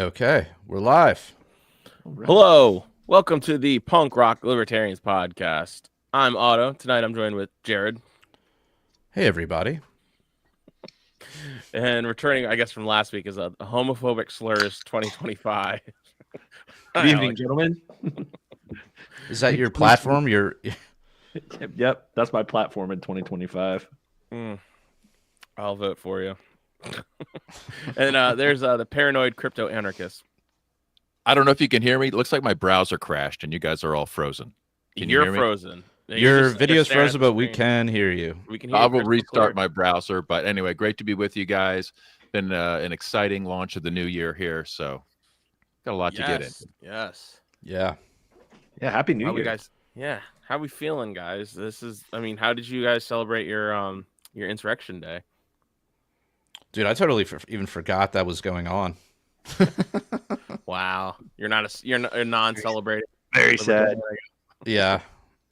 Okay, we're live. Right. Hello, welcome to the Punk Rock Libertarians podcast. I'm Otto. Tonight I'm joined with Jared. Hey, everybody. And returning, I guess, from last week is a homophobic slurs 2025. Good evening, gentlemen. Is that your platform? Yep, that's my platform in 2025. I'll vote for you. And there's the paranoid crypto anarchist. I don't know if you can hear me. It looks like my browser crashed and you guys are all frozen. You're frozen. Your video's frozen, but we can hear you. We can hear I you will crystal restart clear. my browser. But anyway, great to be with you guys. Been an exciting launch of the new year here. So got a lot to get into. Yes. Yeah. Yeah, happy New How we Year. guys? Yeah. How we feeling, guys? How did you guys celebrate your Insurrection Day? Dude, I totally even forgot that was going on. Wow, you're a non-celebrating. Very sad. Yeah.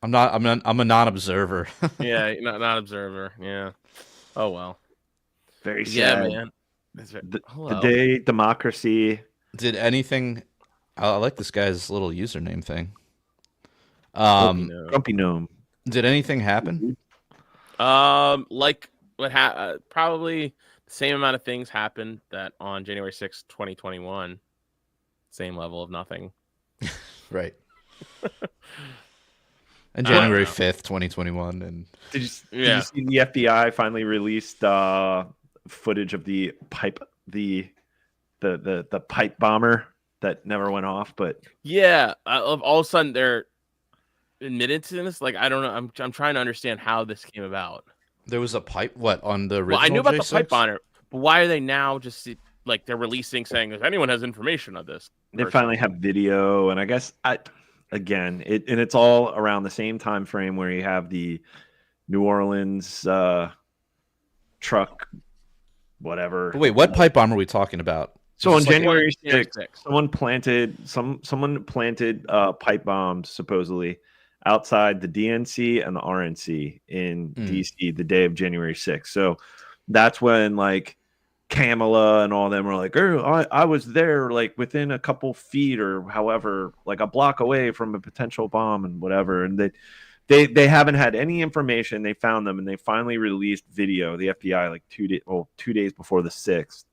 I'm a non-observer. Yeah, not observer. Yeah. Oh well. Very Yeah, sad. man. The day democracy. Did anything I like this guy's little username thing. Grumpy Gnome. Did anything happen? Like what probably the same amount of things happened that on January 6th, 2021. Same level of nothing. Right. And January 5th, 2021. And Did you see the FBI finally released footage of the pipe the pipe bomber that never went off? But yeah, all of a sudden they're admitted to this. Like, I don't know. I'm trying to understand how this came about. there was a pipe, on the original Well, I knew about J6? the pipe bomber, but why are they now just like they're releasing saying if anyone has information on this? they finally have video, and I guess it's all around the same time frame where you have the New Orleans truck, whatever. But wait, what pipe bomb are we talking about? So on Just like- January January 6th, 6th. someone planted pipe bombs supposedly outside the DNC and the RNC in DC the day of January 6th. So that's when like Kamala and all them were like, oh, I was there like within a couple feet or however, like a block away from a potential bomb and whatever. And they haven't had any information. They found them and they finally released video, the FBI, like 2 days before the 6th.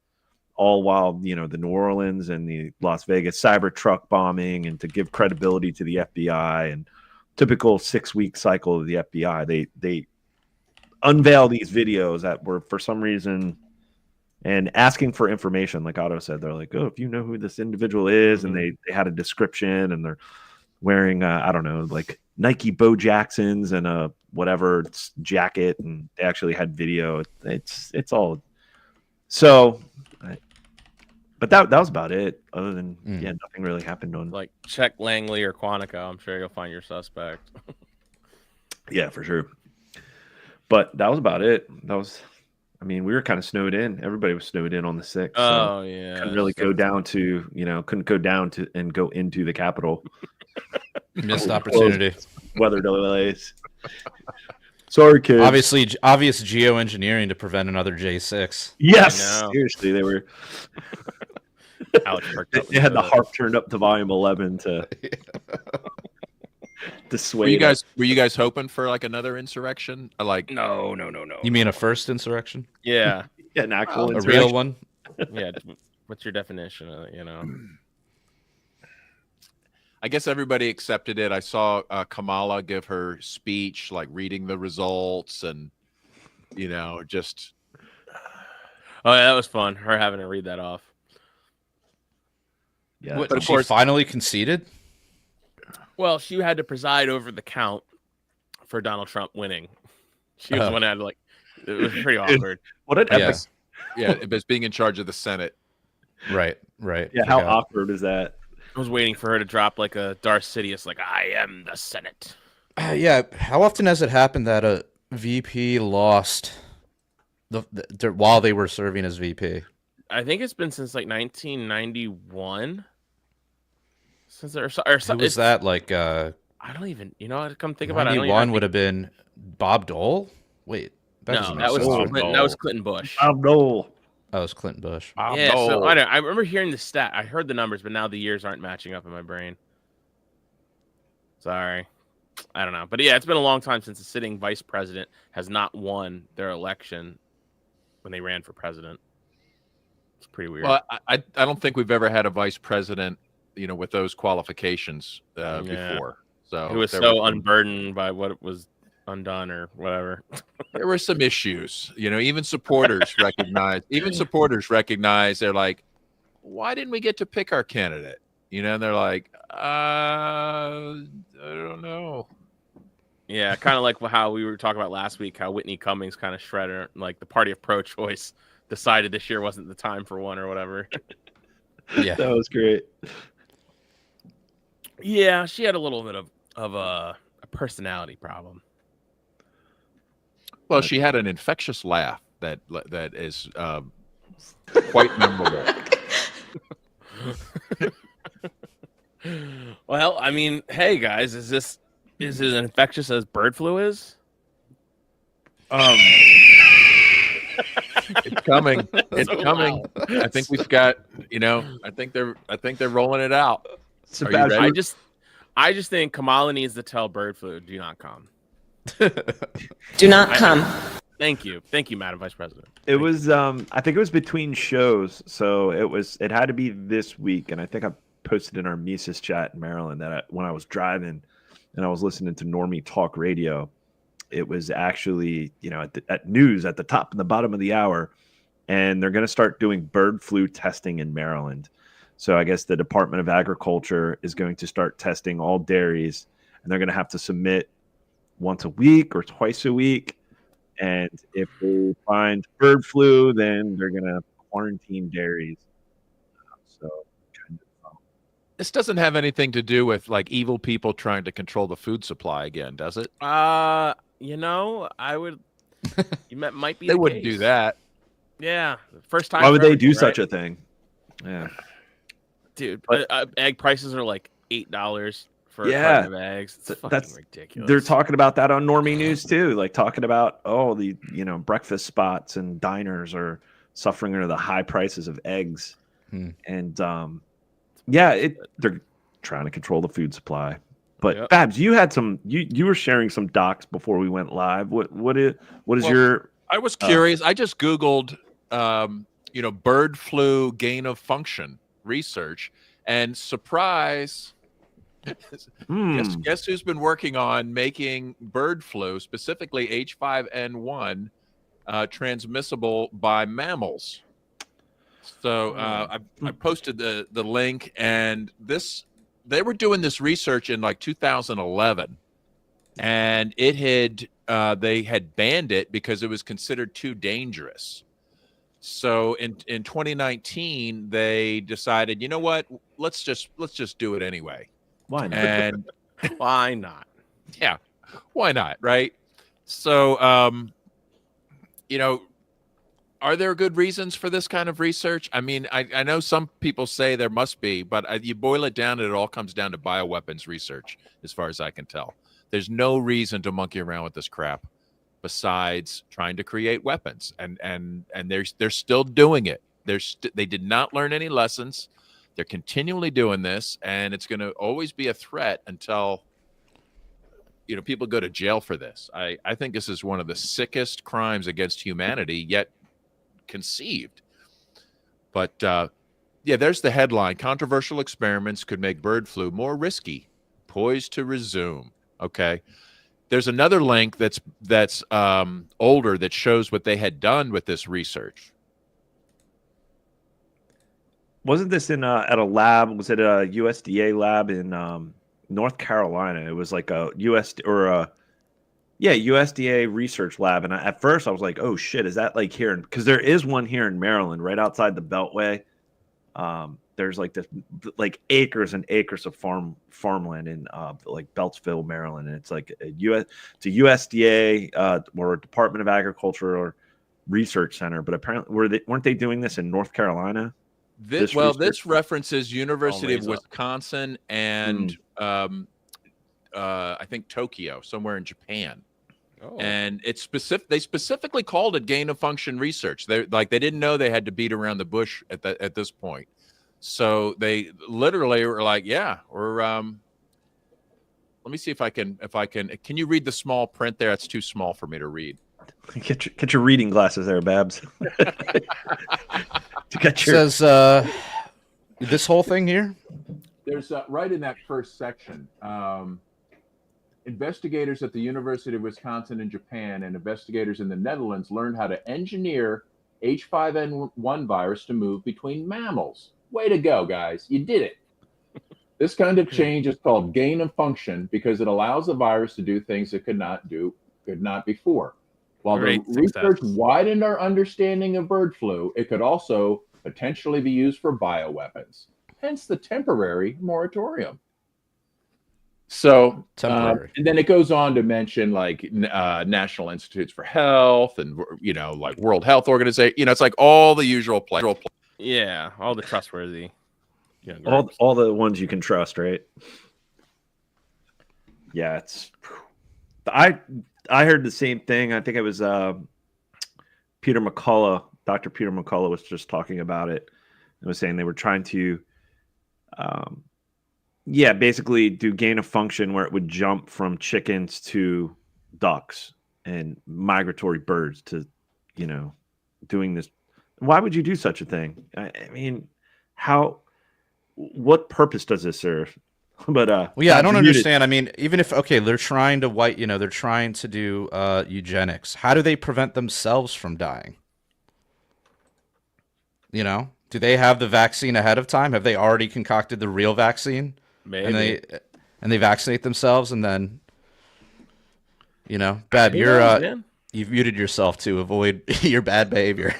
All while, the New Orleans and the Las Vegas Cybertruck bombing, and to give credibility to the FBI and typical 6-week cycle of the FBI, they unveil these videos that were for some reason and asking for information. Like Otto said, they're like, oh, if you know who this individual is, and they had a description, and they're wearing I don't know, like Nike Bo Jacksons and a whatever jacket, and they actually had video. It's all so. But that was about it. Other than nothing really happened on Like check Langley or Quantico. I'm sure you'll find your suspect. Yeah, for sure. But that was about it. We were kind of snowed in. Everybody was snowed in on the 6th. Oh yeah. Couldn't really go down to and go into the Capitol. Missed opportunity. Weather delays. Sorry, kids. Obvious geoengineering to prevent another J6. Yes, I know. seriously, they were. Alex perked up They had the with harp turned up to volume 11 to sway. Were you guys hoping for like another insurrection? No. You mean a first insurrection? Yeah. an actual A insurrection. real one? Yeah. What's your definition of it, I guess everybody accepted it. I saw Kamala give her speech, like reading the results, and just. Oh yeah, that was fun. Her having to read that off. Yeah, What, But of she course- finally conceded? Well, she had to preside over the count for Donald Trump winning. She was the one that had to, it was pretty awkward. what an Yeah. epic. Yeah, it was being in charge of the Senate. Right. Yeah, how Yeah. awkward is that? I was waiting for her to drop like a Darth Sidious, like I am the Senate. Yeah. How often has it happened that a VP lost while they were serving as VP? I think it's been since like 1991. Since Who was that? Like I don't even. Come think about it. I don't 91 even would have been Bob Dole. Wait, No, doesn't that make was sense. Clinton, that was Clinton Bush. Oh no! Oh, it was Clinton Bush. Yeah, so I remember hearing the stat. I heard the numbers, but now the years aren't matching up in my brain. Sorry. I don't know. But yeah, it's been a long time since the sitting vice president has not won their election when they ran for president. It's pretty weird. Well, I don't think we've ever had a vice president, with those qualifications before. So who was so unburdened by what was undone or whatever. There were some issues, even supporters recognize. They're like, why didn't we get to pick our candidate? And they're like, I don't know. Yeah, kind of like how we were talking about last week, how Whitney Cummings kind of shredded, like the party of pro-choice decided this year wasn't the time for one or whatever. Yeah, that was great. Yeah, she had a little bit of a personality problem. Well, she had an infectious laugh that is quite memorable. Well, I mean, hey guys, is this as infectious as bird flu is? It's coming. It's So coming. loud. I think we've got. I think they're rolling it out. So Are you ready? I just think Kamala needs to tell bird flu, do not come. Do not come. Thank you, Madam Vice President. It was I think it was between shows, so it had to be this week, and I think I posted in our Mises chat in Maryland that when I was driving and I was listening to Normie Talk Radio, it was actually at news at the top and the bottom of the hour, and they're going to start doing bird flu testing in Maryland. So I guess the Department of Agriculture is going to start testing all dairies, and they're going to have to submit once a week or twice a week. And if they find bird flu, then they're going to quarantine dairies. So kind of. This doesn't have anything to do with like evil people trying to control the food supply again, does it? I would. You might be. They the wouldn't case. do that. Yeah, first time. Why would for they do everything, such right? a thing? Yeah, Dude? But- Egg prices are like $8 for Yeah. a carton of eggs. It's fucking That's- ridiculous. they're talking about that on Normie News too. Like talking about the breakfast spots and diners are suffering under the high prices of eggs, and they're trying to control the food supply. But Yep. Babs, you had some. You were sharing some docs before we went live. What is Well, your? I was curious. I just Googled, bird flu gain of function research, and surprise, guess who's been working on making bird flu, specifically H5N1, transmissible by mammals. So I posted the link, and they were doing this research in like 2011, and it had they had banned it because it was considered too dangerous. So in 2019, they decided, you know what, let's just do it anyway. Why not? And Why not? yeah, why not, right? So are there good reasons for this kind of research? I mean, I know some people say there must be, but you boil it down and it all comes down to bioweapons research, as far as I can tell. There's no reason to monkey around with this crap besides trying to create weapons, and they're still doing it. They did not learn any lessons. They're continually doing this, and it's going to always be a threat until people go to jail for this. I think this is one of the sickest crimes against humanity yet conceived. But there's the headline: controversial experiments could make bird flu more risky, poised to resume. Okay, there's another link that's older that shows what they had done with this research. Wasn't this at a lab? Was it a USDA lab in North Carolina? It was like a USDA research lab. And at first I was like, oh shit, is that like here? Because there is one here in Maryland, right outside the Beltway. There's like this, like acres and acres of farmland in like Beltsville, Maryland, and it's like a USDA or a Department of Agriculture or research center. But apparently, weren't they doing this in North Carolina? This references University of Wisconsin and I think Tokyo, somewhere in Japan. Oh. And it's specific. They specifically called it gain of function research. They didn't know they had to beat around the bush at this point. So they literally were like, yeah, we're let me see if I can can you read the small print there? It's too small for me to read. Get your reading glasses there, Babs. It says this whole thing here. There's right in that first section. Investigators at the University of Wisconsin in Japan and investigators in the Netherlands learned how to engineer H5N1 virus to move between mammals. Way to go, guys. You did it. This kind of change is called gain of function because it allows the virus to do things it could not before. While the research widened our understanding of bird flu, it could also potentially be used for bioweapons. Hence the temporary moratorium. So, and then it goes on to mention like National Institutes for Health and, like World Health Organization. It's like all the usual play. Yeah, all the trustworthy. All the ones you can trust, right? Yeah, I heard the same thing. I think it was Peter McCullough. Dr. Peter McCullough was just talking about it and was saying they were trying to basically do gain of function where it would jump from chickens to ducks and migratory birds to, doing this. Why would you do such a thing? I mean, what purpose does this serve? But I don't understand. I mean, even if they're trying to they're trying to do eugenics. How do they prevent themselves from dying? Do they have the vaccine ahead of time? Have they already concocted the real vaccine? Maybe. And they vaccinate themselves and then Bab, you've muted yourself to avoid your bad behavior.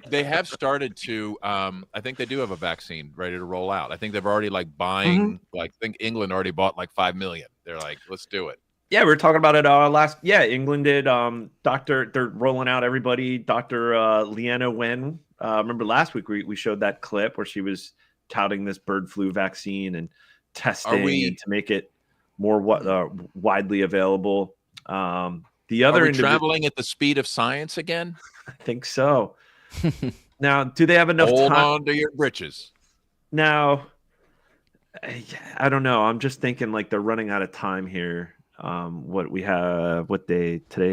They have started to. I think they do have a vaccine ready to roll out. I think they've already buying. I think England already bought 5 million. They're like, let's do it. Yeah, we were talking about it last. Yeah, England did. They're rolling out everybody. Dr. Leanna Wen. Remember last week we showed that clip where she was touting this bird flu vaccine and testing to make it more widely available. The other Are we traveling at the speed of science again? I think so. Now, do they have enough time? Hold on to your britches. Now, I don't know. I'm just thinking they're running out of time here. Today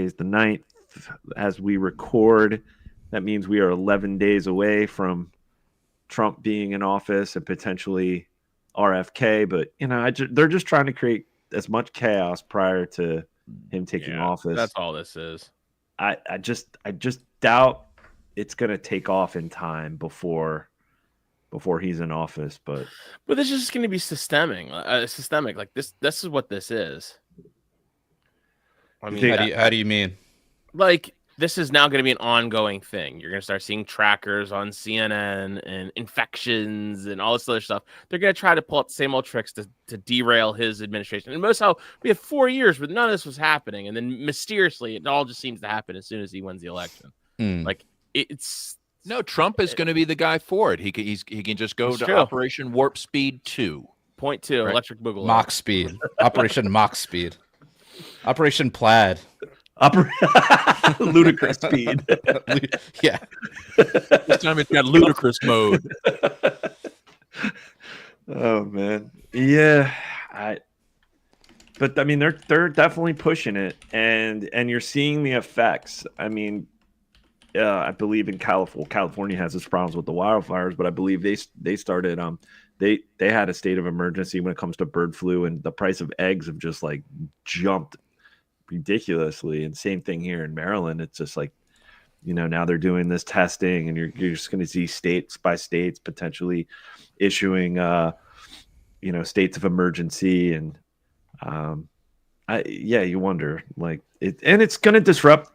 is the 9th. As we record, that means we are 11 days away from Trump being in office and potentially RFK. But, they're just trying to create as much chaos prior to him taking office. That's all this is. I just doubt it's going to take off in time before he's in office. But this is just going to be systemic. Like this is what this is. I mean, how do you mean? This is now going to be an ongoing thing. You're going to start seeing trackers on CNN and infections and all this other stuff. They're going to try to pull up the same old tricks to derail his administration. And most how we have 4 years where none of this was happening. And then mysteriously, it all just seems to happen as soon as he wins the election. It's no, Trump is going to be the guy for it. He can just go to Operation Warp Speed 2. Point 2, right? Electric Boogaloo. Mach Speed. Operation Mach Speed. Operation Plaid. Ludicrous speed. Yeah. This time it's got ludicrous mode. Oh man. Yeah. But I mean they're definitely pushing it and you're seeing the effects. I mean, I believe in California has its problems with the wildfires, but I believe they started they had a state of emergency when it comes to bird flu, and the price of eggs have just jumped ridiculously. And same thing here in Maryland. It's just now they're doing this testing, and you're just going to see states by states potentially issuing states of emergency. And you wonder and it's going to disrupt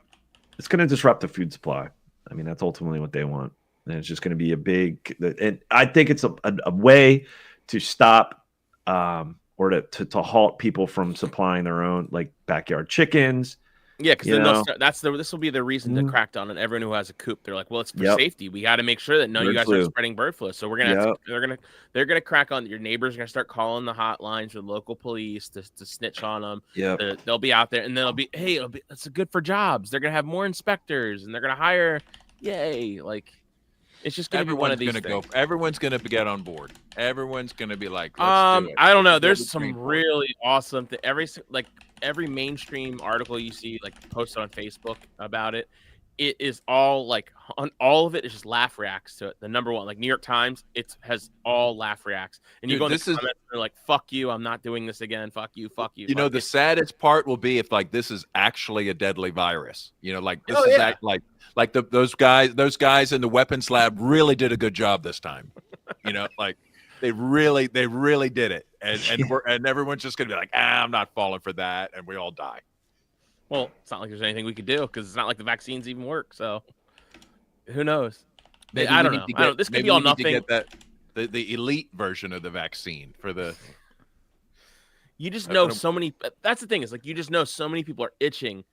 the food supply. I mean, that's ultimately what they want. And it's just going to be and I think it's a way to stop or to halt people from supplying their own backyard chickens, Yeah, because You then they'll know? start, this will be the reason to crack down on everyone who has a coop. They're like, well, it's for Yep. safety. We got to make sure that none of you Bird guys are flu. spreading bird flu. So we're gonna Yep. they're gonna crack on your neighbors. Are gonna start calling the hotlines for the local police to snitch on them. Yep. They'll be out there, and then it's good for jobs. They're gonna have more inspectors, and they're gonna hire. Yay! Like it's just gonna be one of these things. Everyone's gonna get on board. Everyone's gonna be like, let's do it. I don't know. Let's There's build a some green board. really awesome every mainstream article you see posted on Facebook about it. It is all on all of it is just laugh reacts to it. The number one, like New York Times, it has all laugh reacts. And you go in the comments, they're like, "Fuck you! I'm not doing this again. Fuck you! Fuck you!" You know, the saddest part will be if this is actually a deadly virus. You know, those guys in the weapons lab really did a good job this time. You know, they really did it, and everyone's just gonna be like, I'm not falling for that, and we all die. Well, it's not like there's anything we could do because it's not like the vaccines even work. So who knows? I don't know. This could be all nothing. To get the elite version of the vaccine for the. You just know so many. That's the thing is you just know so many people are itching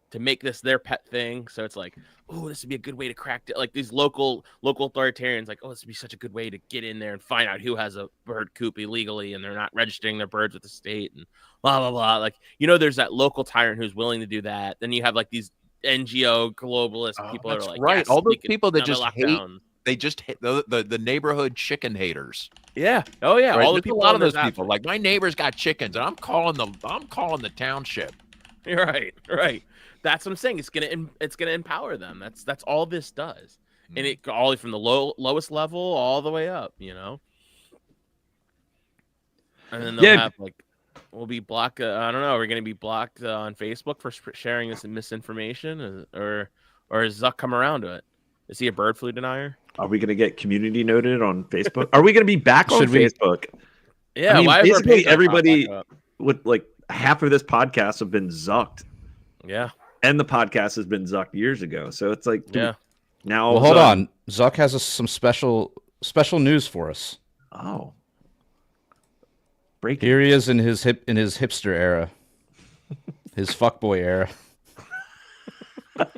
to make this their pet thing. So it's like, oh, this would be a good way to crack it. Like these local authoritarians, this would be such a good way to get in there and find out who has a bird coop illegally and they're not registering their birds with the state and blah, blah, blah. There's that local tyrant who's willing to do that. Then you have these NGO globalist people that are like, right. Yes, All those people that just hate, down. They just hate the neighborhood chicken haters. Yeah. Oh yeah. Right? All the people. A lot of those people. Like my neighbor's got chickens and I'm calling the township. You're right. Right. That's what I'm saying. It's gonna empower them. That's all this does, and it all from the lowest level all the way up. You know, and then they'll have we'll be blocked. I don't know. We're gonna be blocked on Facebook for sharing this misinformation, or is Zuck come around to it? Is he a bird flu denier? Are we gonna get community noted on Facebook? Are we gonna be back on Facebook? Yeah. I mean, basically everybody with half of this podcast have been zucked. Yeah. And the podcast has been zucked years ago. So it's now. Well, hold on. Zuck has some special news for us. Oh. Breaking. Here he is in his hipster era. His fuckboy era.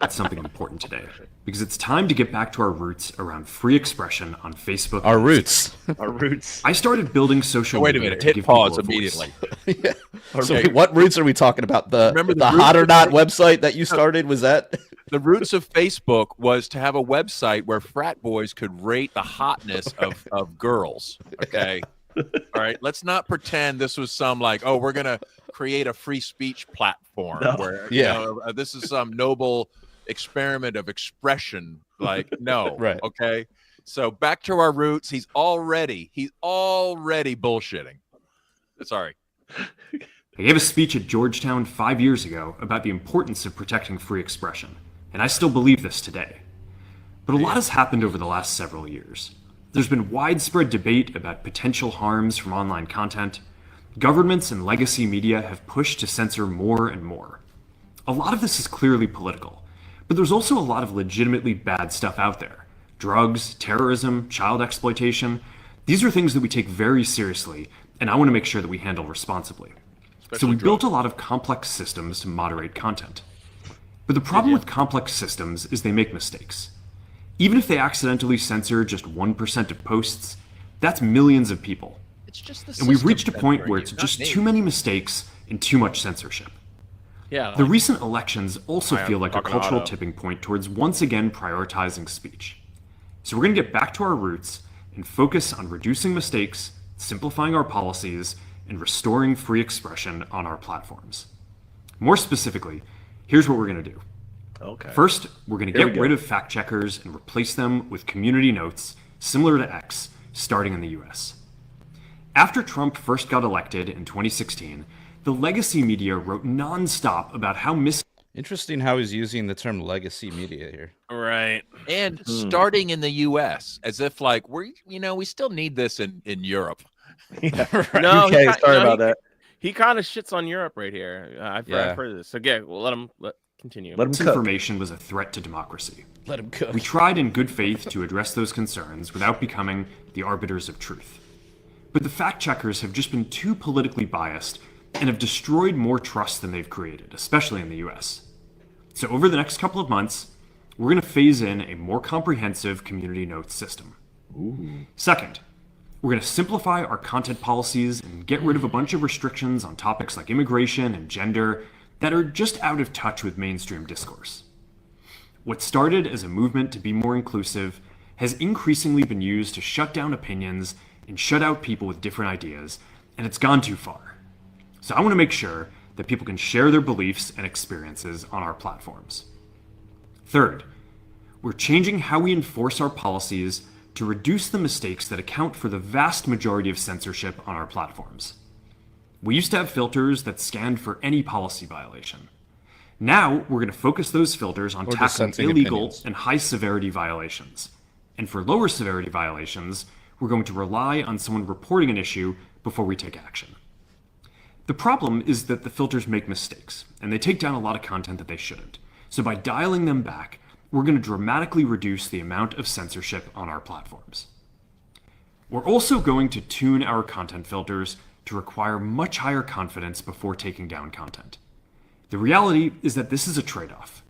That's something important today because it's time to get back to our roots around free expression on Facebook. Our roots. Our roots. I started building social media. Wait a minute. Hit pause immediately. Yeah. Okay. So what roots are we talking about? Remember the Hot or Not website that you started? Was that the roots of Facebook? Was to have a website where frat boys could rate the hotness of girls. Okay. All right. Let's not pretend this was some we're gonna create a free speech platform where this is some noble experiment of expression. No. Right. Okay. So back to our roots. He's already bullshitting. Sorry. I gave a speech at Georgetown 5 years ago about the importance of protecting free expression, and I still believe this today. But a lot has happened over the last several years. There's been widespread debate about potential harms from online content. Governments and legacy media have pushed to censor more and more. A lot of this is clearly political, but there's also a lot of legitimately bad stuff out there. Drugs, terrorism, child exploitation. These are things that we take very seriously, and I want to make sure that we handle responsibly. So we built a lot of complex systems to moderate content. But the problem with complex systems is they make mistakes. Even if they accidentally censor just 1% of posts, that's millions of people. It's just the and we've reached a point where it's just too many mistakes and too much censorship. Yeah. The recent elections also feel like a cultural tipping point towards once again prioritizing speech. So we're going to get back to our roots and focus on reducing mistakes, simplifying our policies, and restoring free expression on our platforms. More specifically, here's what we're going to do. Okay. First, we're going to get rid of fact checkers and replace them with community notes, similar to X, starting in the US. After Trump first got elected in 2016, the legacy media wrote nonstop about how Interesting how he's using the term legacy media here. Right. And starting in the US, as if we still need this in Europe. Yeah, right. No, UK, sorry about that. He kind of shits on Europe right here. I've heard of this. So we'll continue. Let him cook. Misinformation was a threat to democracy. Let him cook. We tried in good faith to address those concerns without becoming the arbiters of truth. But the fact checkers have just been too politically biased and have destroyed more trust than they've created, especially in the US. So over the next couple of months, we're going to phase in a more comprehensive community notes system. Second, we're going to simplify our content policies and get rid of a bunch of restrictions on topics like immigration and gender that are just out of touch with mainstream discourse. What started as a movement to be more inclusive has increasingly been used to shut down opinions and shut out people with different ideas, and it's gone too far. So I want to make sure that people can share their beliefs and experiences on our platforms. Third, we're changing how we enforce our policies to reduce the mistakes that account for the vast majority of censorship on our platforms. We used to have filters that scanned for any policy violation. Now, we're going to focus those filters on tackling illegal and high-severity violations. And for lower severity violations, we're going to rely on someone reporting an issue before we take action. The problem is that the filters make mistakes, and they take down a lot of content that they shouldn't. So by dialing them back, we're going to dramatically reduce the amount of censorship on our platforms. We're also going to tune our content filters to require much higher confidence before taking down content. The reality is that this is a trade-off.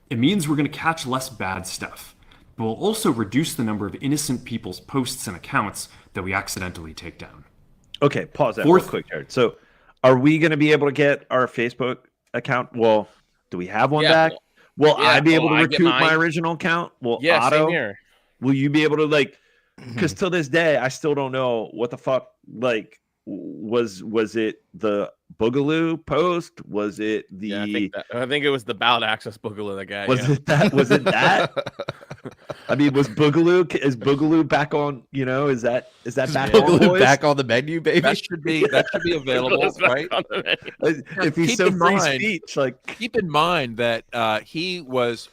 It means we're going to catch less bad stuff, but we'll also reduce the number of innocent people's posts and accounts that we accidentally take down. Okay, pause that real quick, Jared. So are we going to be able to get our Facebook account? Well, do we have one back? Will I be able to recoup my original account? Will Otto? Same here. Will you be able to because till this day, I still don't know what the fuck, was it the Boogaloo post? Was it the? Yeah, I think it was the Ballot Access Boogaloo. That guy. Was it that? Was it that? I mean, is Boogaloo back on? Is that back on? Back on the menu, baby. That should be available, right? If he's so free speech, keep in mind that he was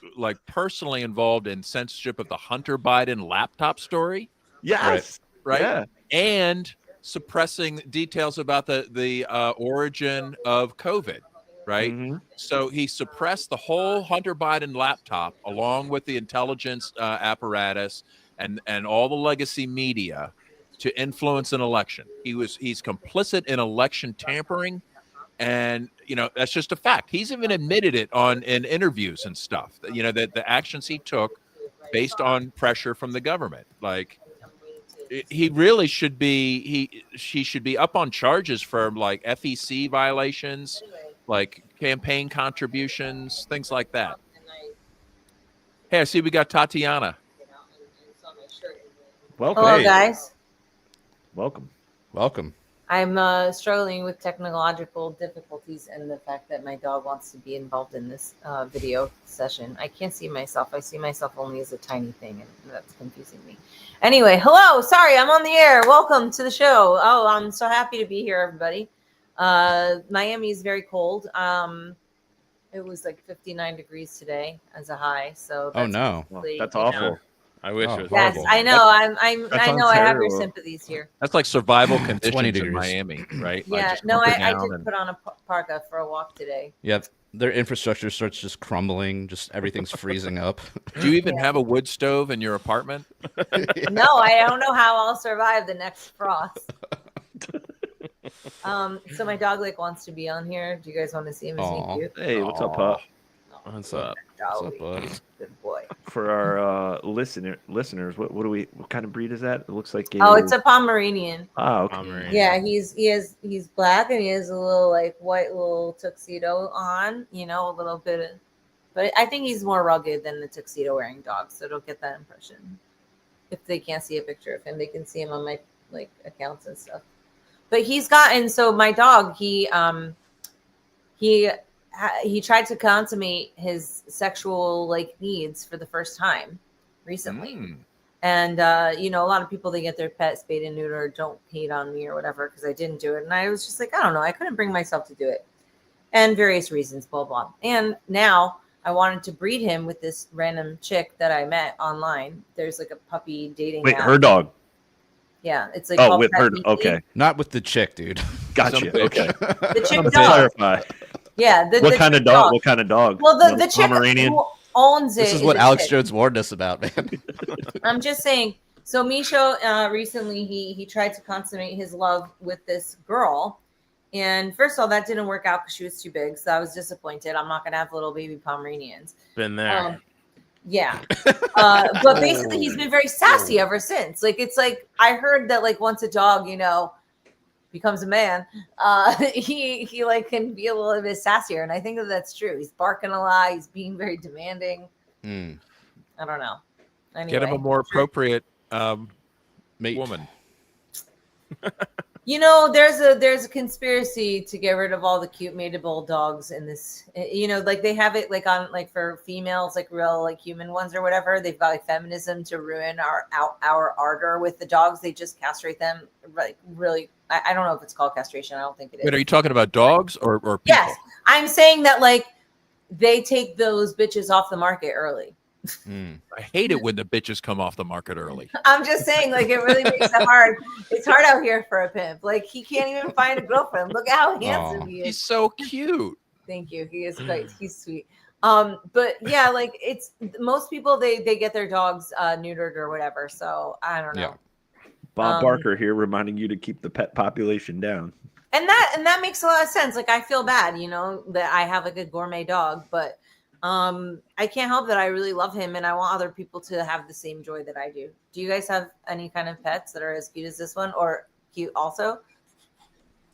personally involved in censorship of the Hunter Biden laptop story. Yes, right. Yeah. And suppressing details about the origin of COVID, right? Mm-hmm. So he suppressed the whole Hunter Biden laptop along with the intelligence apparatus and all the legacy media to influence an election. He's complicit in election tampering, and that's just a fact. He's even admitted it in interviews and stuff. That the actions he took based on pressure from the government, he really should be she should be up on charges for FEC violations, campaign contributions, things like that. Hey, I see we got Tatiana. Welcome. Hello, guys. Welcome. I'm struggling with technological difficulties and the fact that my dog wants to be involved in this video session. I can't see myself. I see myself only as a tiny thing, and that's confusing me. Anyway, hello. Sorry, I'm on the air. Welcome to the show. Oh, I'm so happy to be here, everybody. Miami is very cold. It was 59 degrees today as a high. So that's awful. I wish it was. Yes, horrible. I know. I know. I have your sympathies here. That's like survival conditions in Miami, right? Yeah. I did put on a parka for a walk today. Yeah, their infrastructure starts just crumbling. Just everything's freezing up. Do you even have a wood stove in your apartment? No, I don't know how I'll survive the next frost. So my dog wants to be on here. Do you guys want to see him? Is he cute? Hey, what's up, Pup? What's up? Dolly. Bud? Good boy. For our listeners, what kind of breed is that? It looks like it's a Pomeranian. Oh, okay. Pomeranian. Yeah, he's black and he has a little white little tuxedo on, a little bit of, but I think he's more rugged than the tuxedo wearing dog, so don't get that impression. If they can't see a picture of him, they can see him on my accounts and stuff. But my dog, he tried to consummate his sexual needs for the first time recently. And a lot of people, they get their pet spayed and neutered, don't hate on me or whatever because I didn't do it. And I was just I don't know, I couldn't bring myself to do it, and various reasons, blah blah. And now I wanted to breed him with this random chick that I met online. There's a puppy dating app. Her dog. Yeah, it's with her. Okay, not with the chick, dude. Gotcha. Okay, the chick dog. Clarify. Yeah. What kind of dog? What kind of dog? Well, the chick who owns it. This is what Alex Jones warned us about, man. I'm just saying. So Misho recently he tried to consummate his love with this girl, And first of all, that didn't work out because she was too big. So I was disappointed. I'm not going to have little baby Pomeranians. Been there. Yeah. But basically, he's been very sassy ever since. Like, it's like, I heard that, like, once a dog, you know, becomes a man, he like can be a little bit sassier. And I think that that's true. He's barking a lot. He's being very demanding. I don't know. Anyway. Get him a more appropriate woman. You know, there's a conspiracy to get rid of all the cute mateable dogs in this. You know, like they have it like on like for females, like real like human ones or whatever. They've got like feminism to ruin our ardor with the dogs. They just castrate them like really. I don't know if it's called castration. I don't think it is. Wait, are you talking about dogs or people? Yes, I'm saying that like they take those bitches off the market early. I hate it when the bitches come off the market early. I'm just saying, like, it really makes it hard. It's hard out here for a pimp. Like, he can't even find a girlfriend. Look at how handsome he is. He's so cute. Thank you. He is quite. He's sweet. But yeah, like it's most people they get their dogs neutered or whatever. So I don't know. Yeah. Bob Barker here reminding you to keep the pet population down. And that makes a lot of sense. Like I feel bad, you know, that I have like a gourmet dog, but I can't help that I really love him and I want other people to have the same joy that I do. Do you guys have any kind of pets that are as cute as this one or cute also?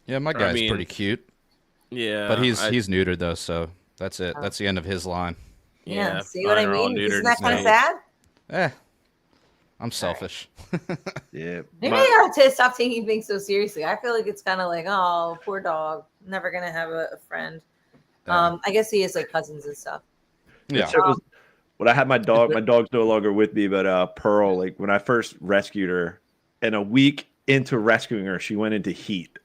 Yeah, my guy's pretty cute. Yeah. But he's neutered though, so that's it. That's the end of his line. Yeah, see what I mean? Isn't that kind of sad? I'm selfish. Yeah. Maybe I have to stop taking things so seriously. I feel like it's kind of like, oh, poor dog. Never going to have a friend. I guess he has like cousins and stuff. Yeah. When I had my dog's no longer with me, but Pearl, like when I first rescued her, and a week into rescuing her, she went into heat.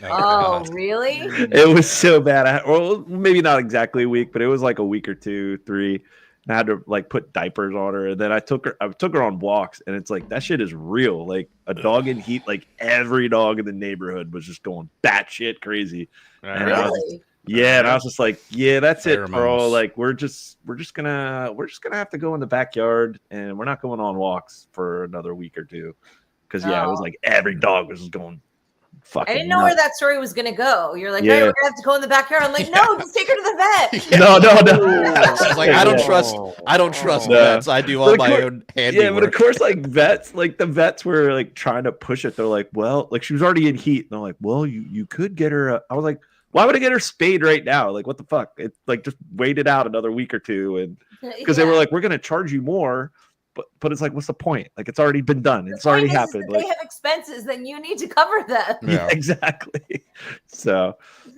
Oh, really? It was so bad. Well, maybe not exactly a week, but it was like a week or 2, 3. And I had to like put diapers on her, and then I took her on walks, and it's like that shit is real. Like a dog in heat, like every dog in the neighborhood was just going batshit crazy. And really? And I was just like, yeah, that's it, Pheromones. bro. Like we're just gonna have to go in the backyard, and we're not going on walks for another week or 2, because it was like every dog was just going. I didn't know where that story was gonna go. You're like, hey, we're gonna have to go in the backyard. I'm like, no, just take her to the vet. No. She's like, I don't trust vets. I do all my own handiwork. Yeah, but of course, like vets, like the vets were like trying to push it. They're like, well, like she was already in heat. And they're like, well, you could get her. I was like, why would I get her spayed right now? Like, what the fuck? It's like just wait it out another week or 2, and because they were like, we're gonna charge you more. But it's like, what's the point? Like, it's already been done. It's already happened. They have expenses, then you need to cover them. Yeah, exactly. So,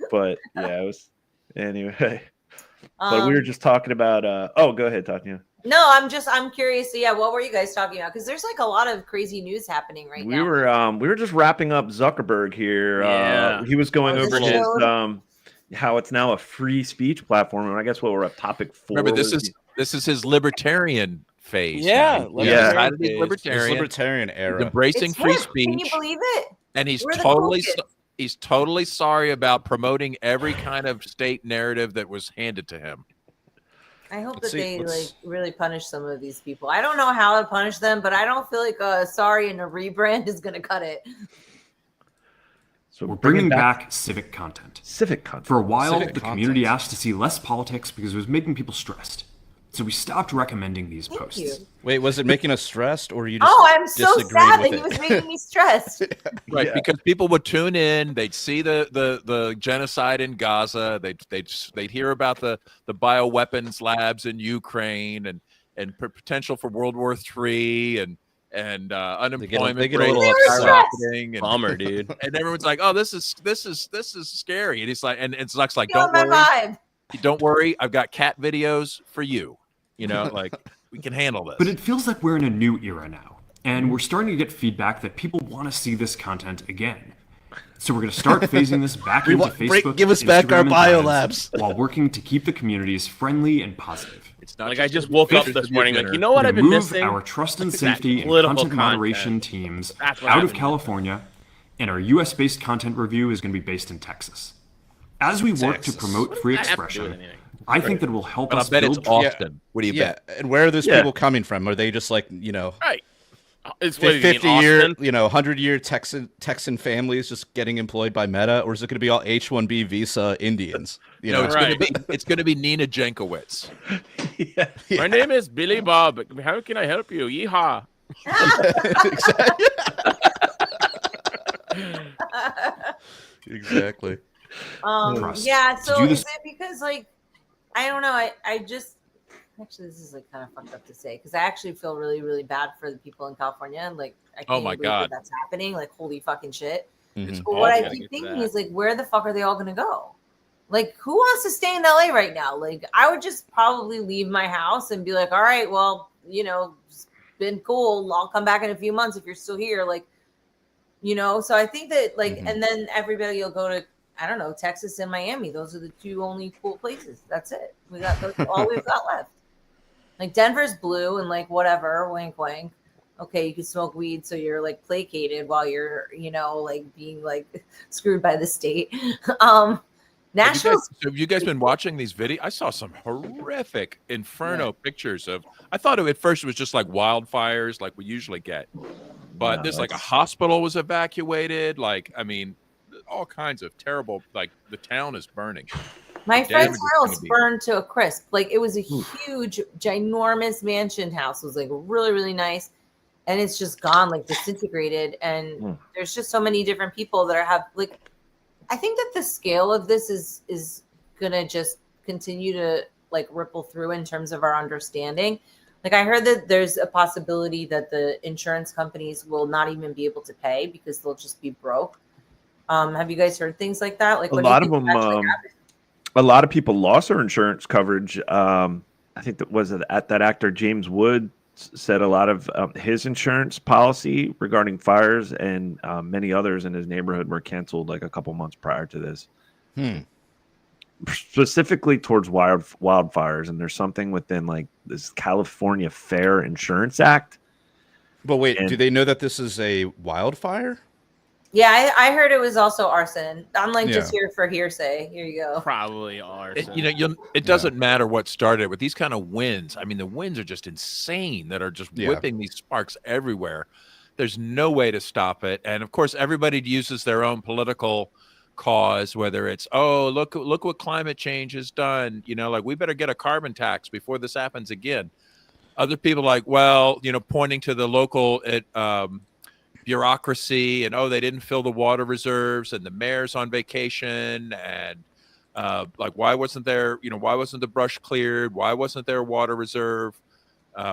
but yeah, it was anyway. But we were just talking about. Go ahead, Tanya. No, I'm curious. So, yeah, what were you guys talking about? Because there's like a lot of crazy news happening right now. We were just wrapping up Zuckerberg here. Yeah. He was going over his how it's now a free speech platform, and I guess what we're at topic 4. Remember, this is his libertarian phase. Yeah, libertarian era. He's embracing free speech. Can you believe it? And he's We're totally sorry about promoting every kind of state narrative that was handed to him. I hope they like really punish some of these people. I don't know how to punish them, but I don't feel like sorry and a rebrand is going to cut it. So we're bringing back civic content. For a while, the community asked to see less politics because it was making people stressed. So we stopped recommending these posts. Wait, was it making us stressed, or you just I'm so sad that he was making me stressed. Right, because people would tune in, they'd see the genocide in Gaza, they'd hear about the bioweapons labs in Ukraine and potential for World War III and unemployment they get a little skyrocketing. Bummer, dude. And everyone's like, "Oh, this is scary." And he's like, and Zuck's like, "Don't worry, I've got cat videos for you." You know, like we can handle this. But it feels like we're in a new era now, and we're starting to get feedback that people want to see this content again. So we're going to start phasing this back into Facebook. Give us back our biolabs while working to keep the communities friendly and positive. It's not like I just woke up this morning like, you know what I've been missing? Our trust and safety and content moderation teams out of California, and our US-based content review is going to be based in Texas. As we work to promote free expression, I think that will help us build. It's Austin. What do you bet? And where are those people coming from? Are they just like, you know? Right. It's what do you mean, 50-year, Austin? 100-year Texan families just getting employed by Meta, or is it going to be all H-1B visa Indians? No, it's Right. going to be Nina Jankowicz. Yeah. My name is Billy Bob. How can I help you? Yeehaw. Exactly. Exactly. Trust. Yeah. So do is this- it because like I don't know? I just actually this is like kind of fucked up to say because I actually feel really really bad for the people in California and like I can't Oh my even believe God. that that's happening. Like holy fucking shit. It's But all what I gotta keep get to thinking that. is like where the fuck are they all gonna go? Like who wants to stay in LA right now? Like I would just probably leave my house and be like, all right, well, it's been cool. I'll come back in a few months if you're still here. Like, so I think that like, Mhm. and then everybody will go to, I don't know, Texas and Miami. Those are the two only cool places. That's it. That's all we've got left. Like Denver's blue and like whatever, wink, wink. Okay, you can smoke weed, so you're like placated while you're, like being like screwed by the state. Nashville's Have you guys been watching these videos? I saw some horrific inferno pictures of. I thought at first it was just like wildfires, like we usually get, but No, there's like a that's- hospital was evacuated. Like, I mean, all kinds of terrible. Like the town is burning. My damage friend's is gonna house be- burned to a crisp. Like it was a huge, ginormous mansion house. It was like really, really nice. And it's just gone, like disintegrated. And Hmm. there's just so many different people that have like I think that the scale of this is gonna just continue to like ripple through in terms of our understanding. Like I heard that there's a possibility that the insurance companies will not even be able to pay because they'll just be broke. Have you guys heard things like that? Like A what do you lot of think them. actually happened? A lot of people lost their insurance coverage. I think that was at that actor James Wood said a lot of his insurance policy regarding fires and many others in his neighborhood were canceled like a couple months prior to this. Specifically towards wildfires, and there's something within like this California Fair Insurance Act. But wait, And- do they know that this is a wildfire? Yeah, I heard it was also arson. I'm like just Yeah. here for hearsay. Here you go. Probably arson. It doesn't matter what started it with these kind of winds. I mean, the winds are just insane that are just Yeah. whipping these sparks everywhere. There's no way to stop it. And of course, everybody uses their own political cause, whether it's, oh, look what climate change has done. Like we better get a carbon tax before this happens again. Other people like, well, pointing to the local bureaucracy and they didn't fill the water reserves and the mayor's on vacation and like why wasn't the brush cleared, why wasn't there a water reserve,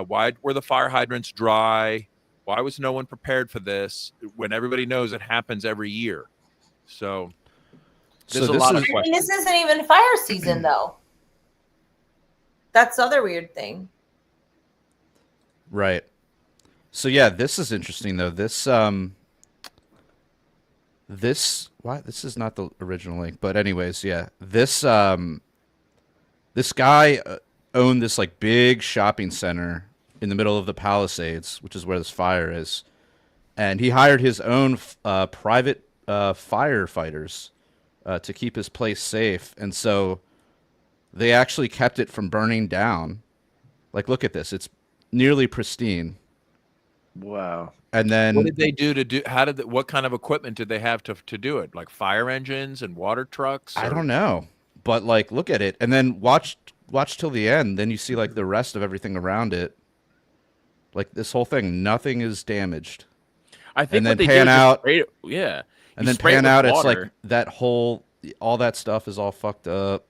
why were the fire hydrants dry, why was no one prepared for this when everybody knows it happens every year. So there's a this lot is- of I mean, questions. this isn't even fire season though. That's the other weird thing. Right. So yeah, this is interesting though. This this is not the original link, but anyways, yeah. This guy owned this like big shopping center in the middle of the Palisades, which is where this fire is. And he hired his own private firefighters to keep his place safe. And so they actually kept it from burning down. Like, look at this. It's nearly pristine. Wow. And then What did they do what kind of equipment did they have to do it? Like fire engines and water trucks? I or- don't know, but like, look at it, and then watch till the end. Then you see like the rest of everything around it. Like this whole thing, nothing is damaged. I think and what then they pan do is just out- spray it- yeah. And You then spray it pan with out, it's like water. that all that stuff is all fucked up.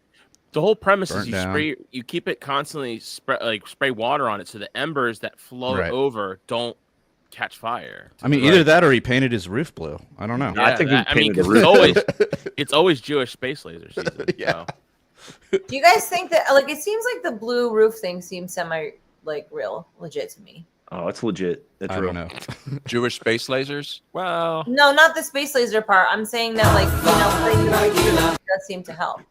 The whole premise Burnt is you down. you keep it constantly spray water on it so the embers that flow Right. over don't catch fire. I mean, either that or he painted his roof blue. I don't know. I think he I mean, painted the 'cause roof. it's always Jewish space laser season. Yeah. So. Do you guys think that like it seems like the blue roof thing seems semi like real legit to me? Oh, it's legit. It's I real. don't know. Jewish space lasers? Well, No, not the space laser part. I'm saying that like it does seem to help.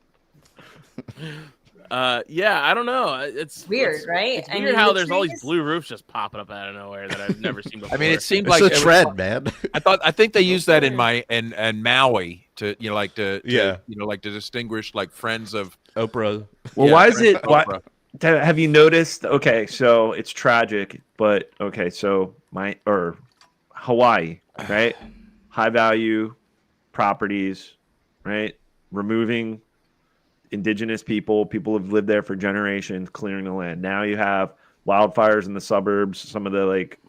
Yeah, I don't know. It's Weird, right? It's I weird mean, how the there's all these trees- blue roofs just popping up out of nowhere that I've never seen before. I mean, it seemed It's like a trend, man. I think they use that in Maui to like to Yeah. like to distinguish like friends of Oprah. Well, yeah, why is friends it? of Why? Oprah. Have you noticed? Okay, so it's tragic, but okay, so Hawaii, right? High value properties, right? Removing indigenous people have lived there for generations, clearing the land. Now you have wildfires in the suburbs, some of the like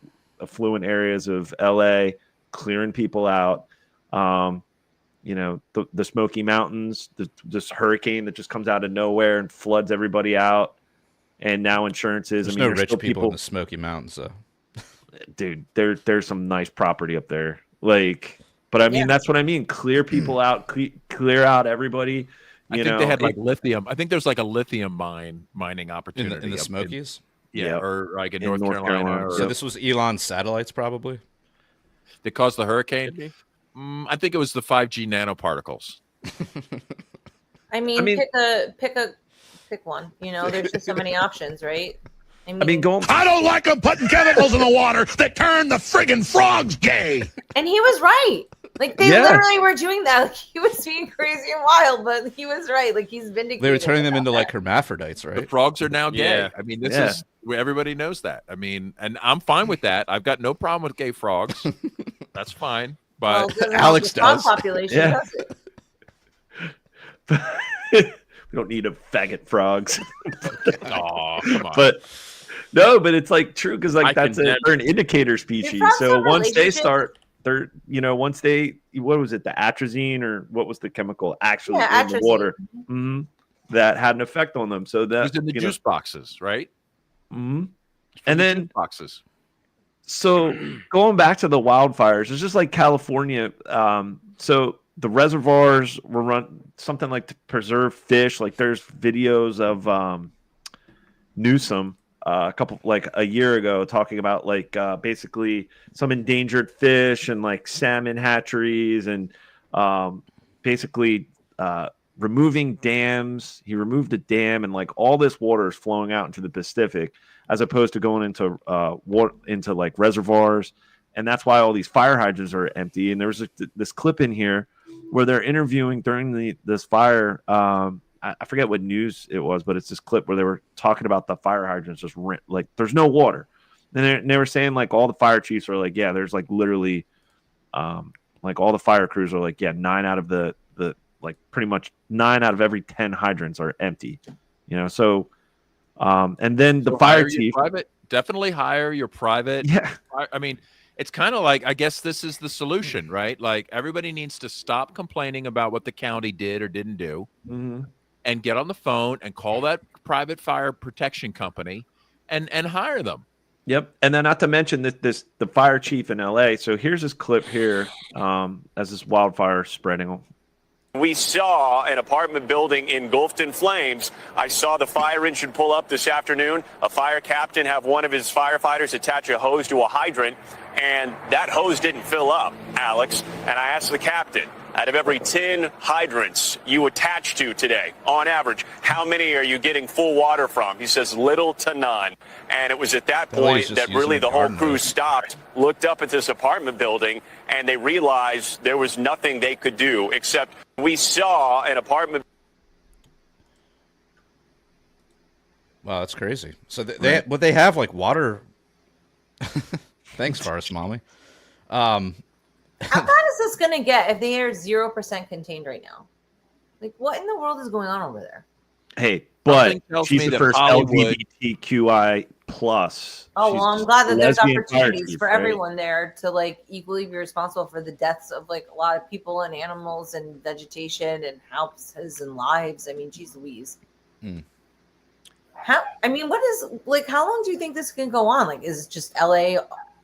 affluent areas of LA, clearing people out. The Smoky Mountains, this hurricane that just comes out of nowhere and floods everybody out. And now insurances. There's I mean, no there's rich still people in the Smoky Mountains, though. Dude, there's some nice property up there. Like, but I mean, that's what I mean. Clear people out, clear out everybody. I think they had like lithium. I think there's like a lithium mining opportunity in the Smokies. Or like in North Carolina. So this was Elon's satellites, probably. That caused the hurricane. I think it was the 5G nanoparticles. I mean, pick one. There's just so many options, right? I mean, I don't like them putting chemicals in the water that turn the friggin' frogs gay. And he was right. Like they literally were doing that. Like, he was being crazy and wild, but he was right. Like he's vindicated. They were turning them into like hermaphrodites, right? The frogs are now gay. Yeah. I mean, this is everybody knows that. I mean, and I'm fine with that. I've got no problem with gay frogs. That's fine. But Alex does. Population does it. We don't need a faggot frogs. Oh, come on. But it's like true because like they're an indicator species. So once they start, once they what was it, the atrazine or what was the chemical actually in the water that had an effect on them. So that it was in the juice boxes, right? Mm-hmm. And then boxes. So going back to the wildfires, it's just like California. So the reservoirs were run something like to preserve fish. Like there's videos of Newsom a year ago talking about like basically some endangered fish and like salmon hatcheries and basically removing dams. He removed a dam and like all this water is flowing out into the Pacific as opposed to going into into like reservoirs. And that's why all these fire hydrants are empty. And there was this clip in here where they're interviewing during this fire. I forget what news it was, but it's this clip where they were talking about the fire hydrants just like there's no water. And they were saying like all the fire chiefs are like, yeah, there's like literally like all the fire crews are like, yeah, 9 out of the like pretty much 9 out of every 10 hydrants are empty, so and then the fire chief definitely hire your private. Yeah. I mean, it's kind of like, I guess this is the solution, right? Like everybody needs to stop complaining about what the county did or didn't do and get on the phone and call that private fire protection company and hire them. Yep. And then not to mention the fire chief in LA. So here's this clip here as this wildfire spreading. We saw an apartment building engulfed in flames. I saw the fire engine pull up this afternoon. A fire captain have one of his firefighters attach a hose to a hydrant, and that hose didn't fill up, Alex. And I asked the captain, out of every 10 hydrants you attach to today, on average, how many are you getting full water from? He says little to none. And it was at that point that really the whole crew stopped, looked up at this apartment building, and they realized there was nothing they could do except we saw an apartment. Wow, that's crazy. So they have like water. Thanks, Forest Mommy. How bad is this going to get if they are 0% contained right now? Like, what in the world is going on over there? Hey, but she's the first LGBTQI plus. Oh, well, I'm glad that there's opportunities for everyone there to like equally be responsible for the deaths of like a lot of people and animals and vegetation and houses and lives. I mean, geez Louise. How long do you think this can go on? Like, is it just LA?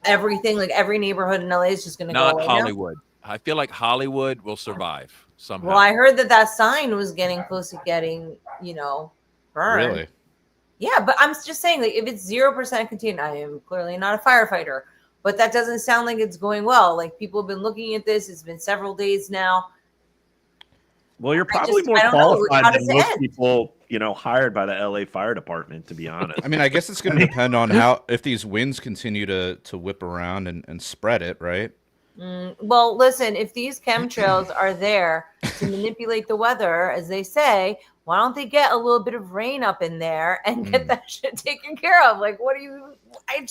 Everything, like every neighborhood in LA is just going to go away. Not Hollywood. Now? I feel like Hollywood will survive somehow. Well, I heard that sign was getting close to getting, burned. Really? Yeah, but I'm just saying, like, if it's 0% contained, I am clearly not a firefighter, but that doesn't sound like it's going well. Like, people have been looking at this. It's been several days now. Well, you're probably more qualified than most people, hired by the LA Fire Department, to be honest. I mean, I guess it's going to depend on if these winds continue to whip around and spread it, right? Well, listen, if these chemtrails are there to manipulate the weather, as they say, why don't they get a little bit of rain up in there and get that shit taken care of? Like, what do you? I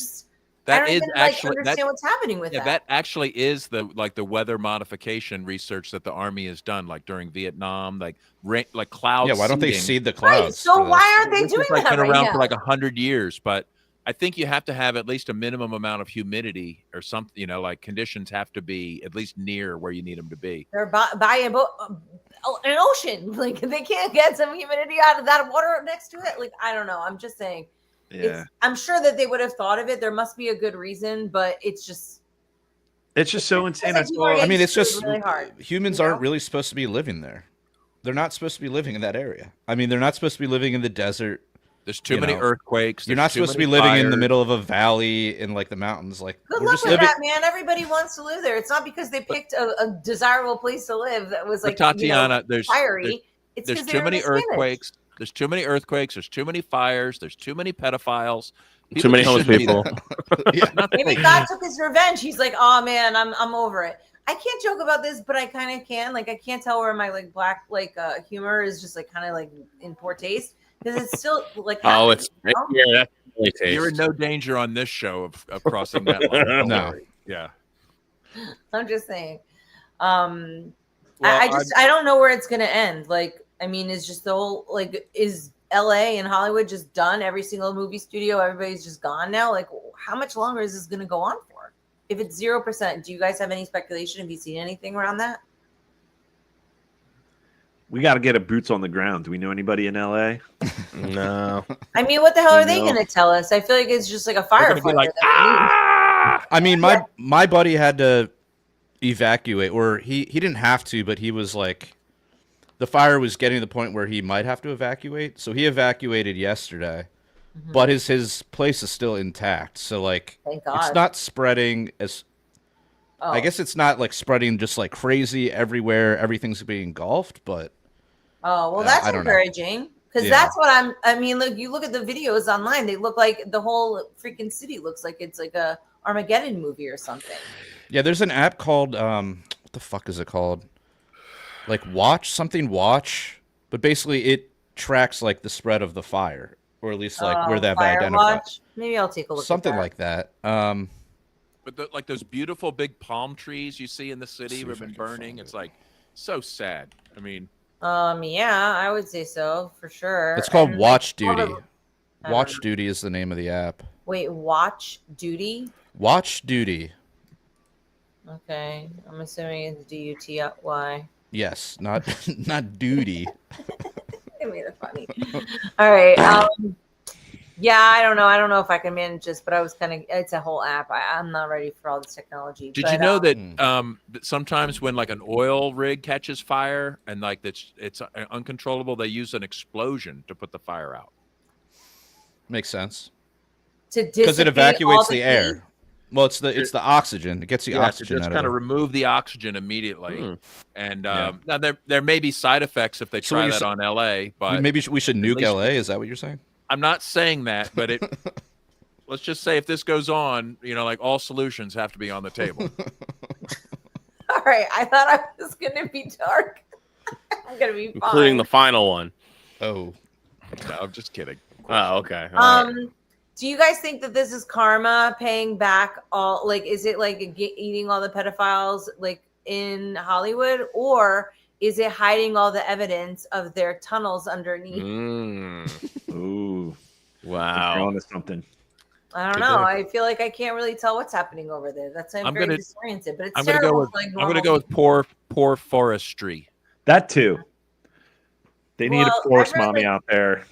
don't even understand what's happening with that. That actually is the weather modification research that the Army has done, like during Vietnam, like clouds. Yeah, why don't they seeding. seed the clouds? Right, so why aren't they doing It's like that been right around now? for like 100 years, but I think you have to have at least a minimum amount of humidity or something. You know, like conditions have to be at least near where you need them to be. They're by an ocean. Like, they can't get some humidity out of that water next to it. Like, I don't know. I'm just saying. Yeah. I'm sure that they would have thought of it. There must be a good reason, but it's just so insane. I mean, it's just really hard. Humans aren't really supposed to be living there. They're not supposed to be living in that area. I mean, they're not supposed to be living in the desert. There's too many earthquakes. You're not supposed to be living in the middle of a valley in like the mountains. Like, good luck with that, man. Everybody wants to live there. It's not because they picked a desirable place to live that was like Tatiana. Fiery. There's too many earthquakes. There's too many earthquakes. There's too many fires. There's too many pedophiles. Too many homeless people. Maybe God took his revenge. He's like, oh man, I'm over it. I can't joke about this, but I kind of can. Like, I can't tell where my like black humor is just like kind of like in poor taste, because it's still like it's that's really taste. You're in no danger on this show of crossing that line. No. Yeah. I'm just saying. Well, I don't know where it's gonna end. Like, I mean, is just the whole is LA and Hollywood just done? Every single movie studio, everybody's just gone now. Like, how much longer is this gonna go on for? If it's 0%, do you guys have any speculation? Have you seen anything around that? We got to get a boots on the ground. Do we know anybody in LA? No. I mean, what the hell are they going to tell us? I feel like it's just like a firefighter. Like, I mean, my buddy had to evacuate, or he didn't have to, but he was like, the fire was getting to the point where he might have to evacuate. So he evacuated yesterday, but his place is still intact. So like, Thank God. it's not spreading as. Oh. I guess it's not like spreading just like crazy everywhere. Everything's being engulfed, but. Oh, well, that's encouraging, because that's what I mean, look, you look at the videos online, they look like the whole freaking city looks like it's like a Armageddon movie or something. Yeah, there's an app called what the fuck is it called? Like Watch, but basically it tracks like the spread of the fire, or at least like where they have identified. Watch. Maybe I'll take a look. Something at that. like that. But like those beautiful big palm trees you see in the city have been burning. It's like so sad. I mean, yeah, I would say so for sure. It's called Watch Duty. Watch Duty is the name of the app. Wait, Watch Duty? Watch Duty. Okay, I'm assuming it's DUTY. Yes, not duty. It made it funny. All right. Yeah, I don't know. I don't know if I can manage this, but I was it's a whole app. I'm not ready for all this technology. Did you know that sometimes when like an oil rig catches fire and like it's uncontrollable, they use an explosion to put the fire out? Makes sense. Because it evacuates the air. Well, it's the oxygen. It gets the oxygen just out kind of of remove the oxygen immediately. And now there may be side effects if they try that on LA, but maybe we should nuke LA. Is that what you're saying? I'm not saying that, but let's just say if this goes on, like all solutions have to be on the table. All right. I thought I was going to be dark. I'm going to be fine. Including the final one. Oh. No, I'm just kidding. Oh, okay. All right. Do you guys think that this is karma paying back all, like, is it like eating all the pedophiles like in Hollywood, or is it hiding all the evidence of their tunnels underneath? Ooh. Wow. You're onto something. I don't know. I feel like I can't really tell what's happening over there. That's why I'm very disoriented. But it's terrible. I'm going to go with poor forestry. That too. They need a forest mommy out there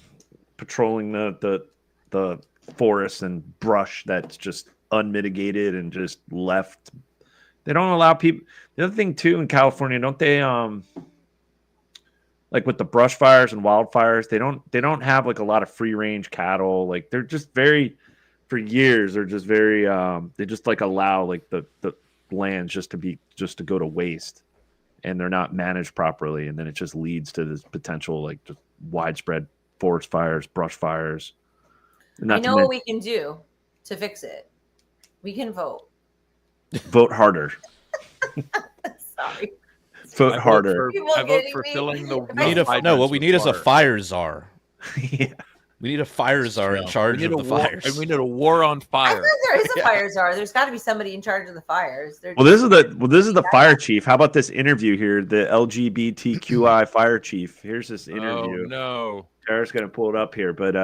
patrolling the forest and brush that's just unmitigated and just left. They don't allow people. The other thing too in California, don't they like with the brush fires and wildfires, they don't have like a lot of free range cattle. Like they're just for years they're just very they just like allow like the lands just to go to waste, and they're not managed properly, and then it just leads to this potential like just widespread forest fires, brush fires. I know what we can do to fix it. We can vote. Vote harder. Sorry. vote I vote harder. for- People I vote getting for me. filling the. We need what we need is a fire czar. Yeah. We need a fire czar in charge of the fires. And we need a war on I fire. think there is a fire czar. There's got to be somebody in charge of the fires. Well, this is the fire chief. How about this interview here? The LGBTQI fire chief. Here's this interview. Oh no. Tara's gonna pull it up here, but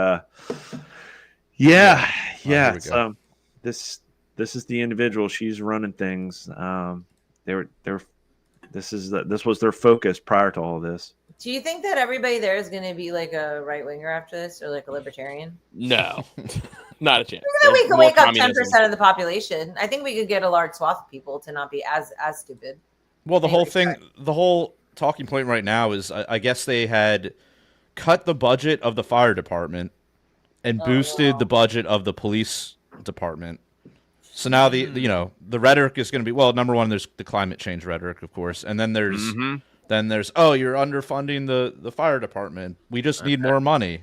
yeah. Here we go. This is the individual. She's running things. This was their focus prior to all this. Do you think that everybody there is going to be like a right winger after this, or like a libertarian? No, not a chance. We There's could more wake up communism. 10% of the population. I think we could get a large swath of people to not be as stupid. Well, the Anyway, whole talking point right now is I guess they had cut the budget of the fire department and boosted the budget of the police department. So now the rhetoric is going to be, well, number one, there's the climate change rhetoric, of course, and then there's you're underfunding the fire department. We just need more money,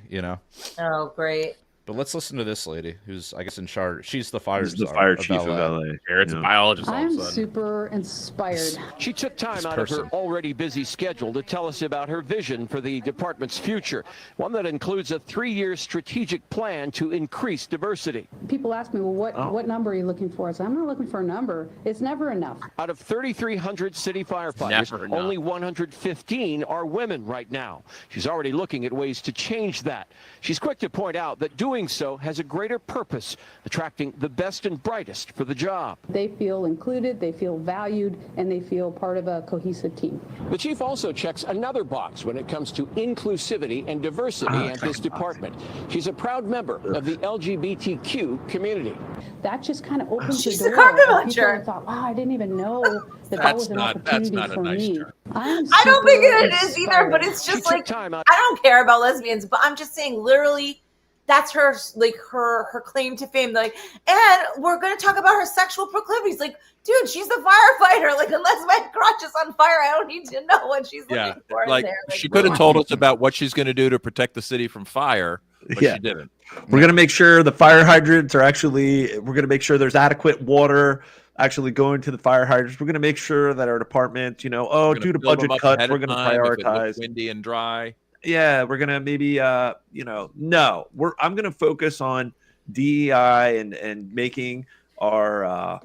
Oh, great. But let's listen to this lady who's, I guess, in charge. She's the fire This is the czar fire of chief of LA. LA. It's a biologist all of a I'm sudden. super inspired. She took time This out of her person. already busy schedule to tell us about her vision for the department's future, one that includes a 3-year strategic plan to increase diversity. People ask me, well, what number are you looking for? I say, I'm not looking for a number. It's never enough. Out of 3,300 city firefighters, Never enough. only 115 are women right now. She's already looking at ways to change that. She's quick to point out that doing so has a greater purpose, attracting the best and brightest for the job. They feel included, they feel valued, and they feel part of a cohesive team. The chief also checks another box when it comes to inclusivity and diversity at this department. She's a proud member of the LGBTQ community. That just kind of opens She's the the door. carpet for muncher. people who thought, wow, I didn't even know that was an opportunity not a for nice me. term. I'm I don't think super it is either, but inspired. it's just She took like, time out. I don't care about lesbians, but I'm just saying, literally, that's her claim to fame. Like, and we're going to talk about her sexual proclivities. Like, dude, she's a firefighter. Like, unless my crotch is on fire, I don't need to know what she's looking for like in there. Like, she could have come told on. us about what she's going to do to protect the city from fire, but Yeah. she didn't. We're gonna make sure the fire hydrants are actually. We're gonna make sure there's adequate water actually going to the fire hydrants. We're gonna make sure that our department, We're gonna due to fill them budget up cuts, ahead we're of gonna time if it looks prioritize. windy and dry. Yeah, we're gonna maybe no. I'm gonna focus on DEI and making our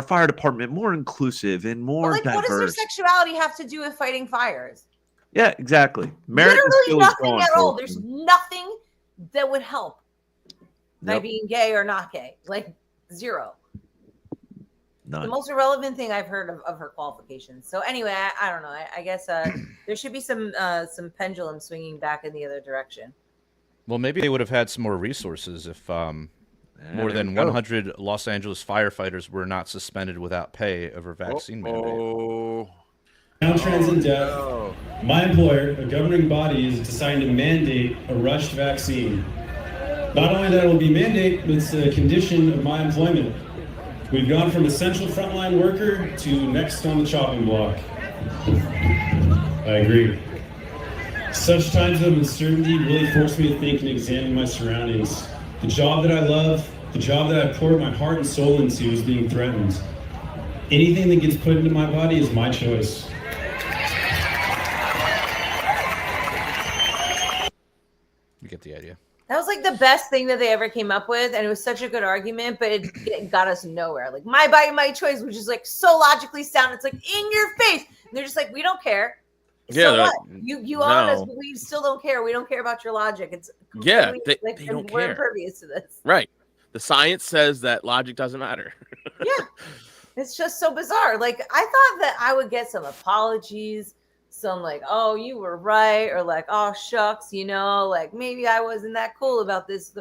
fire department more inclusive and more But, like, what does her diverse. sexuality have to do with fighting fires? Yeah, exactly. Merit is Literally still nothing gone, at all. folks. There's nothing that would help by Nope, being gay or not gay. Like, zero. The none. most irrelevant thing I've heard of her qualifications. So anyway, I don't know. I guess there should be some pendulum swinging back in the other direction. Well, maybe they would have had some more resources if more there than we go. 100 Los Angeles firefighters were not suspended without pay over vaccine mandate. Oh, Now trends in depth. no. My employer, a governing body, is deciding to mandate a rushed vaccine. Not only that it will be mandate, but it's a condition of my employment. We've gone from essential frontline worker to next on the chopping block. I agree. Such times of uncertainty really force me to think and examine my surroundings. The job that I love, the job that I poured my heart and soul into is being threatened. Anything that gets put into my body is my choice. You get the idea. That was like the best thing that they ever came up with, and it was such a good argument, but it got us nowhere. Like, my body, my choice, which is like so logically sound. It's like in your face. And they're just like, we don't care. Yeah, So they're what? like, You on us, no. but we still don't care. We don't care about your logic. It's Yeah, completely, they and don't we're care. impervious to this. Right. The science says that logic doesn't matter. Yeah, it's just so bizarre. Like, I thought that I would get some apologies, some like, oh, you were right, or like, oh, shucks, like maybe I wasn't that cool about this.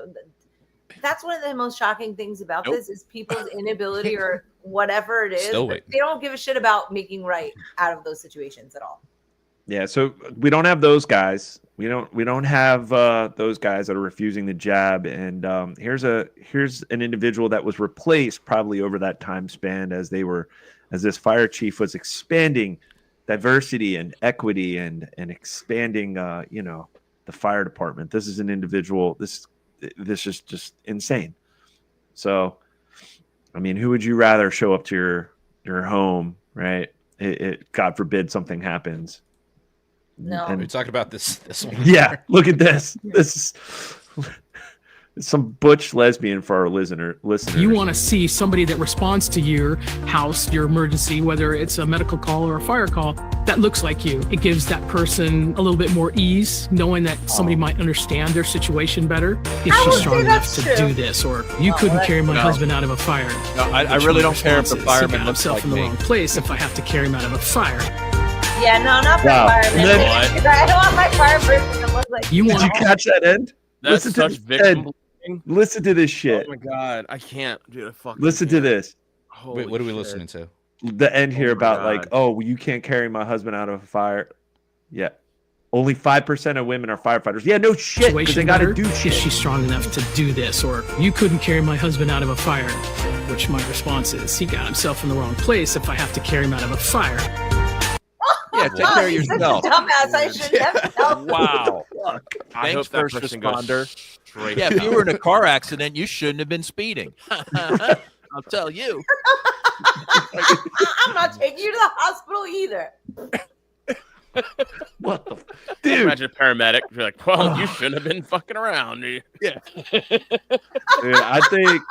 That's one of the most shocking things about Nope. this is people's inability or whatever it is. Still waiting. They don't give a shit about making right out of those situations at all. Yeah, so we don't have those guys. We don't have those guys that are refusing the jab. And here's an individual that was replaced probably over that time span as this fire chief was expanding diversity and equity and expanding the fire department. This is an individual. This is just insane. So, I mean, who would you rather show up to your home, right? God forbid something happens. No. Are you talking about this one? Yeah, look at this. This is some butch lesbian for our listeners. You want to see somebody that responds to your house, your emergency, whether it's a medical call or a fire call, that looks like you. It gives that person a little bit more ease, knowing that somebody might understand their situation better. If she's strong enough to do this, or you couldn't carry my husband out of a fire. No, I really don't care if the fireman looks himself like in the me. wrong place if I have to carry him out of a fire. Yeah, no, not for firemen. I don't want my fire person to look like you. Did you catch that end? That's Listen such to this victim end. Listen to this shit. Oh my god, I can't, dude. I fucking Listen to this. Wait, what are we listening to? The end here about God. like, oh, you can't carry my husband out of a fire. Yeah. Only 5% of women are firefighters. Yeah, no shit, because they got to do shit. Is she strong enough to do this? Or you couldn't carry my husband out of a fire, which my response is, he got himself in the wrong place if I have to carry him out of a fire. Yeah, take care of yourself. Dumbass, I should have helped. Wow. I Thanks, hope that first person goes responder. straight Yeah, if you down. were in a car accident, you shouldn't have been speeding. I'll tell you. I'm not taking you to the hospital either. What the dude? Imagine a paramedic. You're like, well, you shouldn't have been fucking around. Yeah. Dude, I think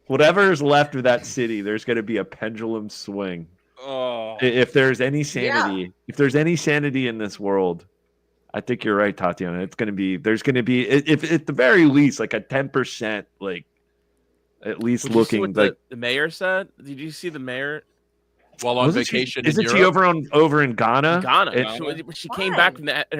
whatever is left of that city, there's going to be a pendulum swing. Oh. If there's any sanity, if there's any sanity in this world, I think you're right, Tatiana. It's going to be, there's going to be, if at the very least, like a 10%, like at least Did you see looking what like the mayor said? Did you see the mayor? While on Wasn't she- vacation isn't in she Europe? over in Ghana? Ghana. It- She came back from that, and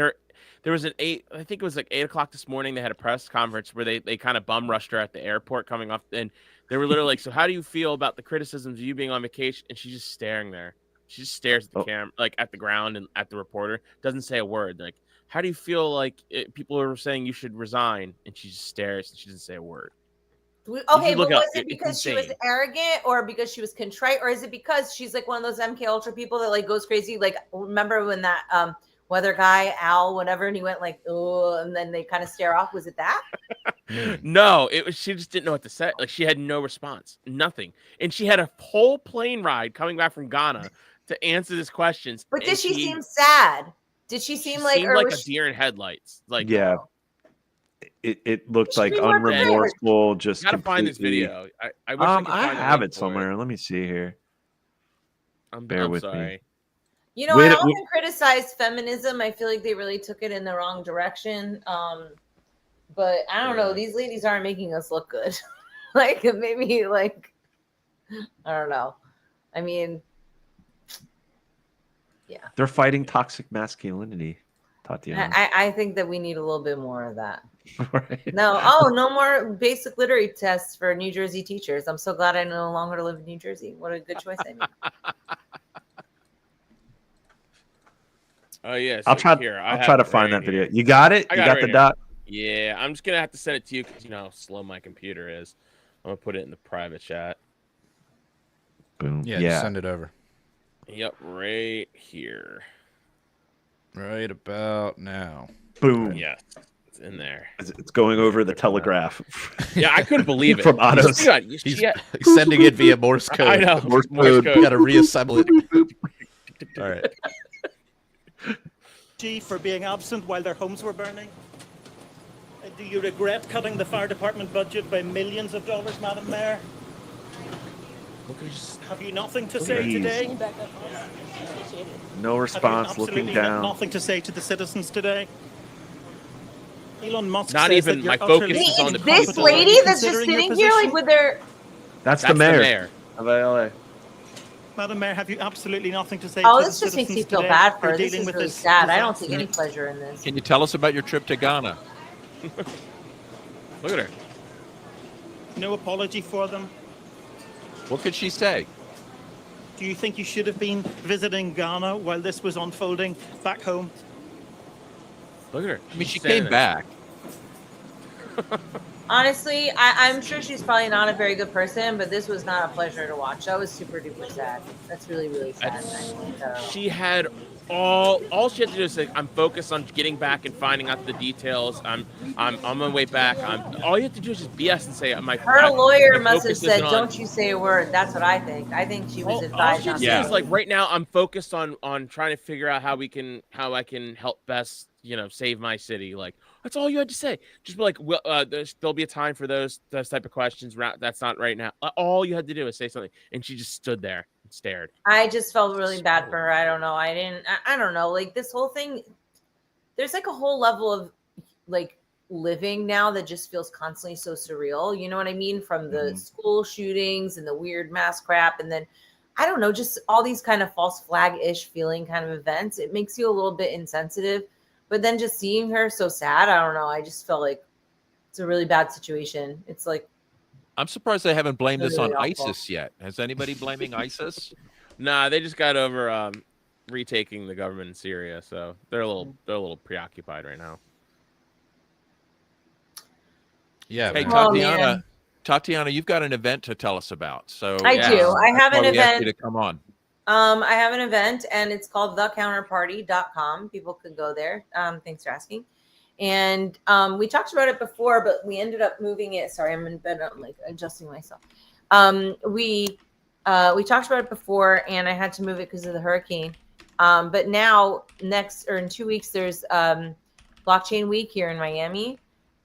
there was I think it was like 8:00 this morning. They had a press conference where they kind of bum rushed her at the airport coming off, and they were literally like, "So how do you feel about the criticisms of you being on vacation?" And she's just staring there. She just stares at the camera, like at the ground and at the reporter. Doesn't say a word. Like, how do you feel like people are saying you should resign? And she just stares and she doesn't say a word. Okay, look but it up. was it It's because she was insane. arrogant or because she was contrite, or is it because she's like one of those MK Ultra people that like goes crazy? Like, remember when that weather guy, Al, whatever, and he went like, oh, and then they kind of stare off. Was it that? No, it was, she just didn't know what to say. Like, she had no response, nothing. And she had a whole plane ride coming back from Ghana to answer these questions. But and did she seem sad? Did she seem like, seemed or like was a deer in headlights? Like, yeah. It looked She like be more prepared. unremorseful. Just gotta find this completely- video. I wish I could I find the have link it for somewhere. Let me see here. I'm Bear with sorry. me. You know, Wait, I often criticize feminism. I feel like they really took it in the wrong direction. But I don't know. These ladies aren't making us look good. Like, maybe, like, I don't know. I mean, yeah. They're fighting toxic masculinity, Tatiana. I think that we need a little bit more of that. Right. No more basic literary tests for New Jersey teachers. I'm so glad I no longer live in New Jersey. What a good choice I made. Oh yeah, I'll try. Here, I'll try to find that video. You got it? I You got got it the right dot? Yeah, I'm just gonna have to send it to you because you know how slow my computer is. I'm gonna put it in the private chat. Boom. Yeah, just send it over. Yep, right here. Right about now. Boom. Yes, it's in there. It's going over the telegraph. Yeah, I couldn't believe it. From Otto's. He's sending it via Morse code. I know. Morse Morse code. code. Got to reassemble it. All right. For being absent while their homes were burning? Do you regret cutting the fire department budget by millions of dollars, Madam Mayor? Have you nothing to say Please. today? No response. Have you Looking absolutely down. nothing to say to the citizens today? Elon Musk Not says even that you're my focus utterly is on the This people. lady that's just Considering your sitting here, like, position? with their. That's the That's the mayor, mayor. of LA. Madam Mayor, have you absolutely nothing to say Oh, to this the just makes me citizens feel today bad who for are her. This dealing is with really this sad. I don't disaster? take any pleasure in this. Can you tell us about your trip to Ghana? Look at her. No apology for them? What could she say? Do you think you should have been visiting Ghana while this was unfolding back home? Look at her. I mean, she Standing came there. back. Honestly, I'm sure she's probably not a very good person, but this was not a pleasure to watch. That was super duper sad. That's really, really sad. She had all she had to do is say, I'm focused on getting back and finding out the details. I'm on my way back. All you have to do is just BS and say Her lawyer must have focus said, isn't on- "Don't you say a word." That's what I think. I think she was all advised she had not to to. say is like, right now I'm focused on trying to figure out how I can help best, save my city. Like, that's all you had to say. Just be like, well, there'll be a time for those type of questions. That's not right now. All you had to do is say something, and she just stood there and stared. I just felt really bad for her. I don't know. I don't know. Like, this whole thing, there's like a whole level of like living now that just feels constantly so surreal. You know what I mean? From the school shootings and the weird mass crap. And then, I don't know, just all these kind of false flag-ish feeling kind of events. It makes you a little bit insensitive. But then just seeing her so sad, I don't know. I just felt like it's a really bad situation. It's like, I'm surprised they haven't blamed this on really awful. ISIS yet. Has anybody blaming ISIS? Nah, they just got over retaking the government in Syria, so they're a little preoccupied right now. Yeah. Hey, man. Tatiana, you've got an event to tell us about. So I do. I have an we asked event. you to come on. I have an event, and it's called thecounterparty.com. People could go there. Thanks for asking. And we talked about it before, but we ended up moving it. Sorry, I'm in bed. I'm like adjusting myself. We talked about it before, and I had to move it because of the hurricane. But now, in 2 weeks, there's Blockchain Week here in Miami,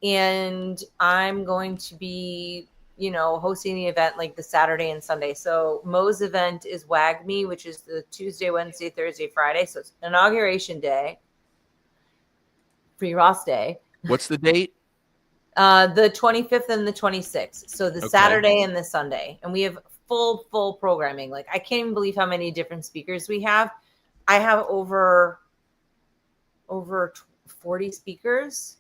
and I'm going to be, hosting the event like the Saturday and Sunday. So Mo's event is WAG Me, which is the Tuesday, Wednesday, Thursday, Friday. So it's Inauguration Day, Free Ross Day. What's the date? The 25th and the 26th. So the Saturday and the Sunday. And we have full programming. Like, I can't even believe how many different speakers we have. I have over 40 speakers.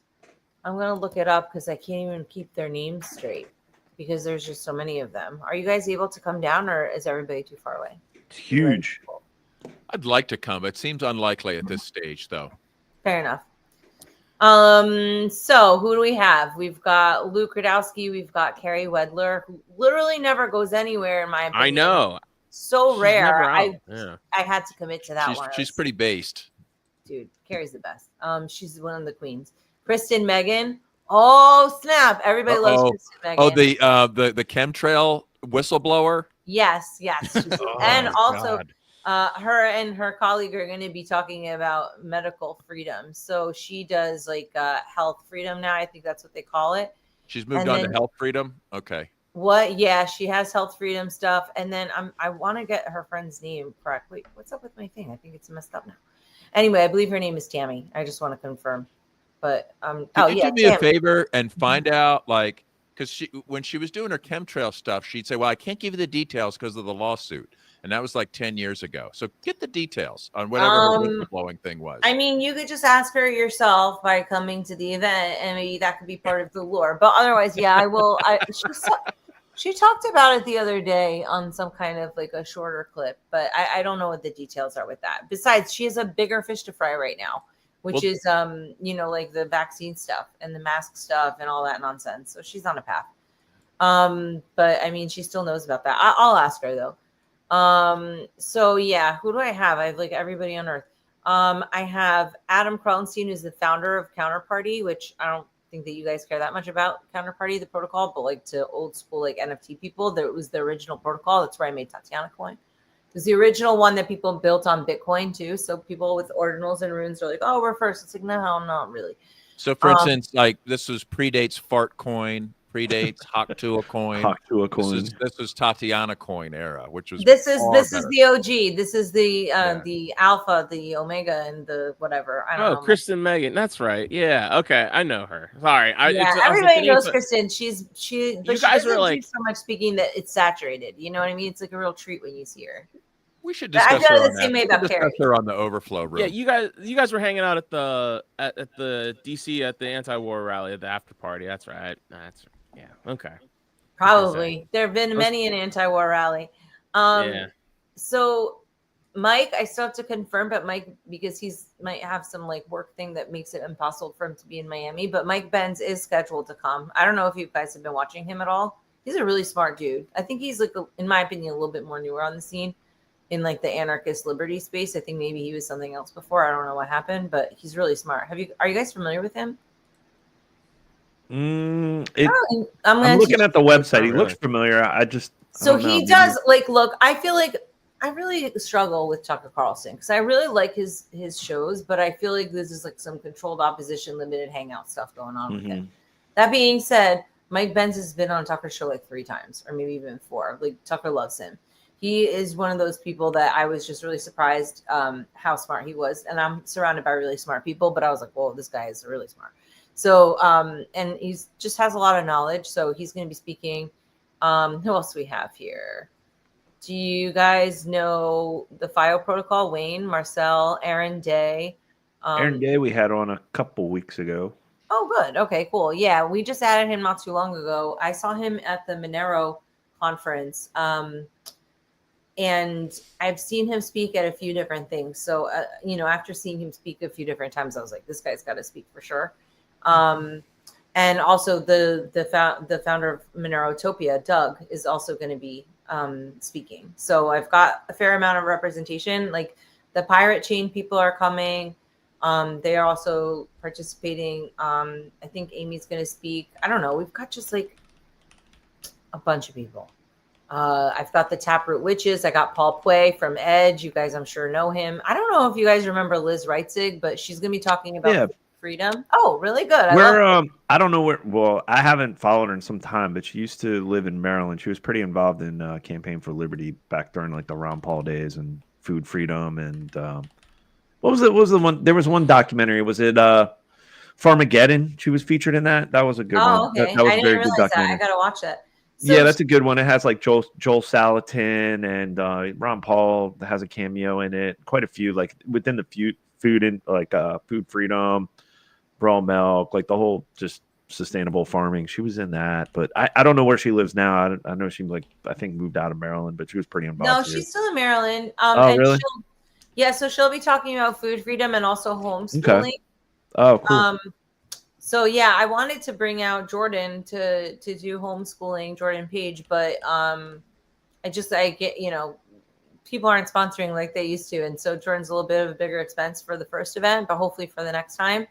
I'm going to look it up because I can't even keep their names straight because there's just so many of them. Are you guys able to come down, or is everybody too far away? It's huge. I'd like to come. It seems unlikely at this stage, though. Fair enough. So who do we have? We've got Luke Radowski. We've got Carrie Wedler, who literally never goes anywhere, in my opinion. I know. So She's rare. never out. I had to commit to that one. She's pretty based. Dude, Carrie's the best. She's one of the queens. Kristen Megan. Oh, snap. Everybody loves Kristen Megan. Oh, the chemtrail whistleblower? Yes. And also her and her colleague are going to be talking about medical freedom. So she does like health freedom now. I think that's what they call it. She's moved on to health freedom? Okay. What? Yeah, she has health freedom stuff. And then I want to get her friend's name correct. Wait, what's up with my thing? I think it's messed up now. Anyway, I believe her name is Tammy. I just want to confirm. But Could you do me a favor and find out, like, because when she was doing her chemtrail stuff, she'd say, well, I can't give you the details because of the lawsuit. And that was like 10 years ago. So get the details on whatever her whistleblowing thing was. I mean, you could just ask her yourself by coming to the event, and maybe that could be part of the lore. But otherwise, yeah, I will. She talked about it the other day on some kind of like a shorter clip, but I don't know what the details are with that. Besides, she has a bigger fish to fry right now, which is, like the vaccine stuff and the mask stuff and all that nonsense. So she's on a path. But I mean, she still knows about that. I'll ask her though. So yeah, who do I have? I have like everybody on earth. I have Adam Krellenstein, who's the founder of Counterparty, which I don't think that you guys care that much about Counterparty, the protocol, but like to old school, like NFT people, that was the original protocol. That's where I made Tatiana coin. It was the original one that people built on Bitcoin too. So people with ordinals and runes are like, oh, we're first. It's like, no, not really. So for instance, like this predates Fart Coin, predates Haktua Coin. Haktua Coin. This is Tatiana Coin era, which was this is the OG. This is the alpha, the omega, and the whatever. I don't know. Kristen Megan. That's right. Yeah. Okay. I know her. Sorry. Everybody knows Kristen. But you she guys doesn't were like do so much speaking that it's saturated. You know what I mean? It's like a real treat when you see her. We should discuss I feel the same way about Carrie. her on the overflow room. Yeah, you guys were hanging out at the DC at the anti-war rally at the after party. That's right. Yeah. Okay. Probably. There have been many an anti-war rally. So Mike, I still have to confirm, but Mike, because he's might have some like work thing that makes it impossible for him to be in Miami, but Mike Benz is scheduled to come. I don't know if you guys have been watching him at all. He's a really smart dude. I think he's like, in my opinion, a little bit more newer on the scene. in like the anarchist liberty space. I think maybe he was something else before. I don't know what happened, but he's really smart. Are you guys familiar with him? I'm I'm looking at the website. He Not looks really. familiar. I So don't know. he does like look. I feel like I really struggle with Tucker Carlson because I really like his shows, but I feel like this is like some controlled opposition, limited hangout stuff going on with him. That being said, Mike Benz has been on Tucker's show like 3 times, or maybe even 4. Like Tucker loves him. He is one of those people that I was just really surprised how smart he was, and I'm surrounded by really smart people, but I was like, whoa, this guy is really smart. So, and he's just has a lot of knowledge. So he's going to be speaking. Who else do we have here? Do you guys know the FIO protocol? Wayne, Marcel, Aaron Day. Aaron Day we had on a couple weeks ago. Oh, good. Okay, cool. Yeah, we just added him not too long ago. I saw him at the Monero conference. And I've seen him speak at a few different things. So, after seeing him speak a few different times, I was like, this guy's got to speak for sure. And also the founder of Monerotopia, Doug, is also going to be speaking. So I've got a fair amount of representation. Like the Pirate Chain people are coming. They are also participating. I think Amy's going to speak. I don't know. We've got just like a bunch of people. I've got the Taproot Witches. I got Paul Puey from Edge. You guys, I'm sure, know him. I don't know if you guys remember Liz Reitzig, but she's going to be talking about freedom. Oh, really good. I don't know where. Well, I haven't followed her in some time, but she used to live in Maryland. She was pretty involved in Campaign for Liberty back during like the Ron Paul days and food freedom. And what was it? What was the one? There was one documentary. Was it Farmageddon? She was featured in that. That was a good one. Oh, okay. That was I a didn't very realize good that. documentary. I got to watch that. So, Yeah, that's a good one. It has like Joel Salatin and Ron Paul has a cameo in it. Quite a few, like within the food and like food freedom, raw milk, like the whole just sustainable farming. She was in that, but I don't know where she lives now. I know she I think moved out of Maryland, but she was pretty involved. No, here. she's still in Maryland. Oh, really? So she'll be talking about food freedom and also homeschooling. Okay. Oh, cool. So yeah, I wanted to bring out Jordan to do homeschooling, Jordan Page, but I get, people aren't sponsoring like they used to. And so Jordan's a little bit of a bigger expense for the first event, but hopefully for the next time.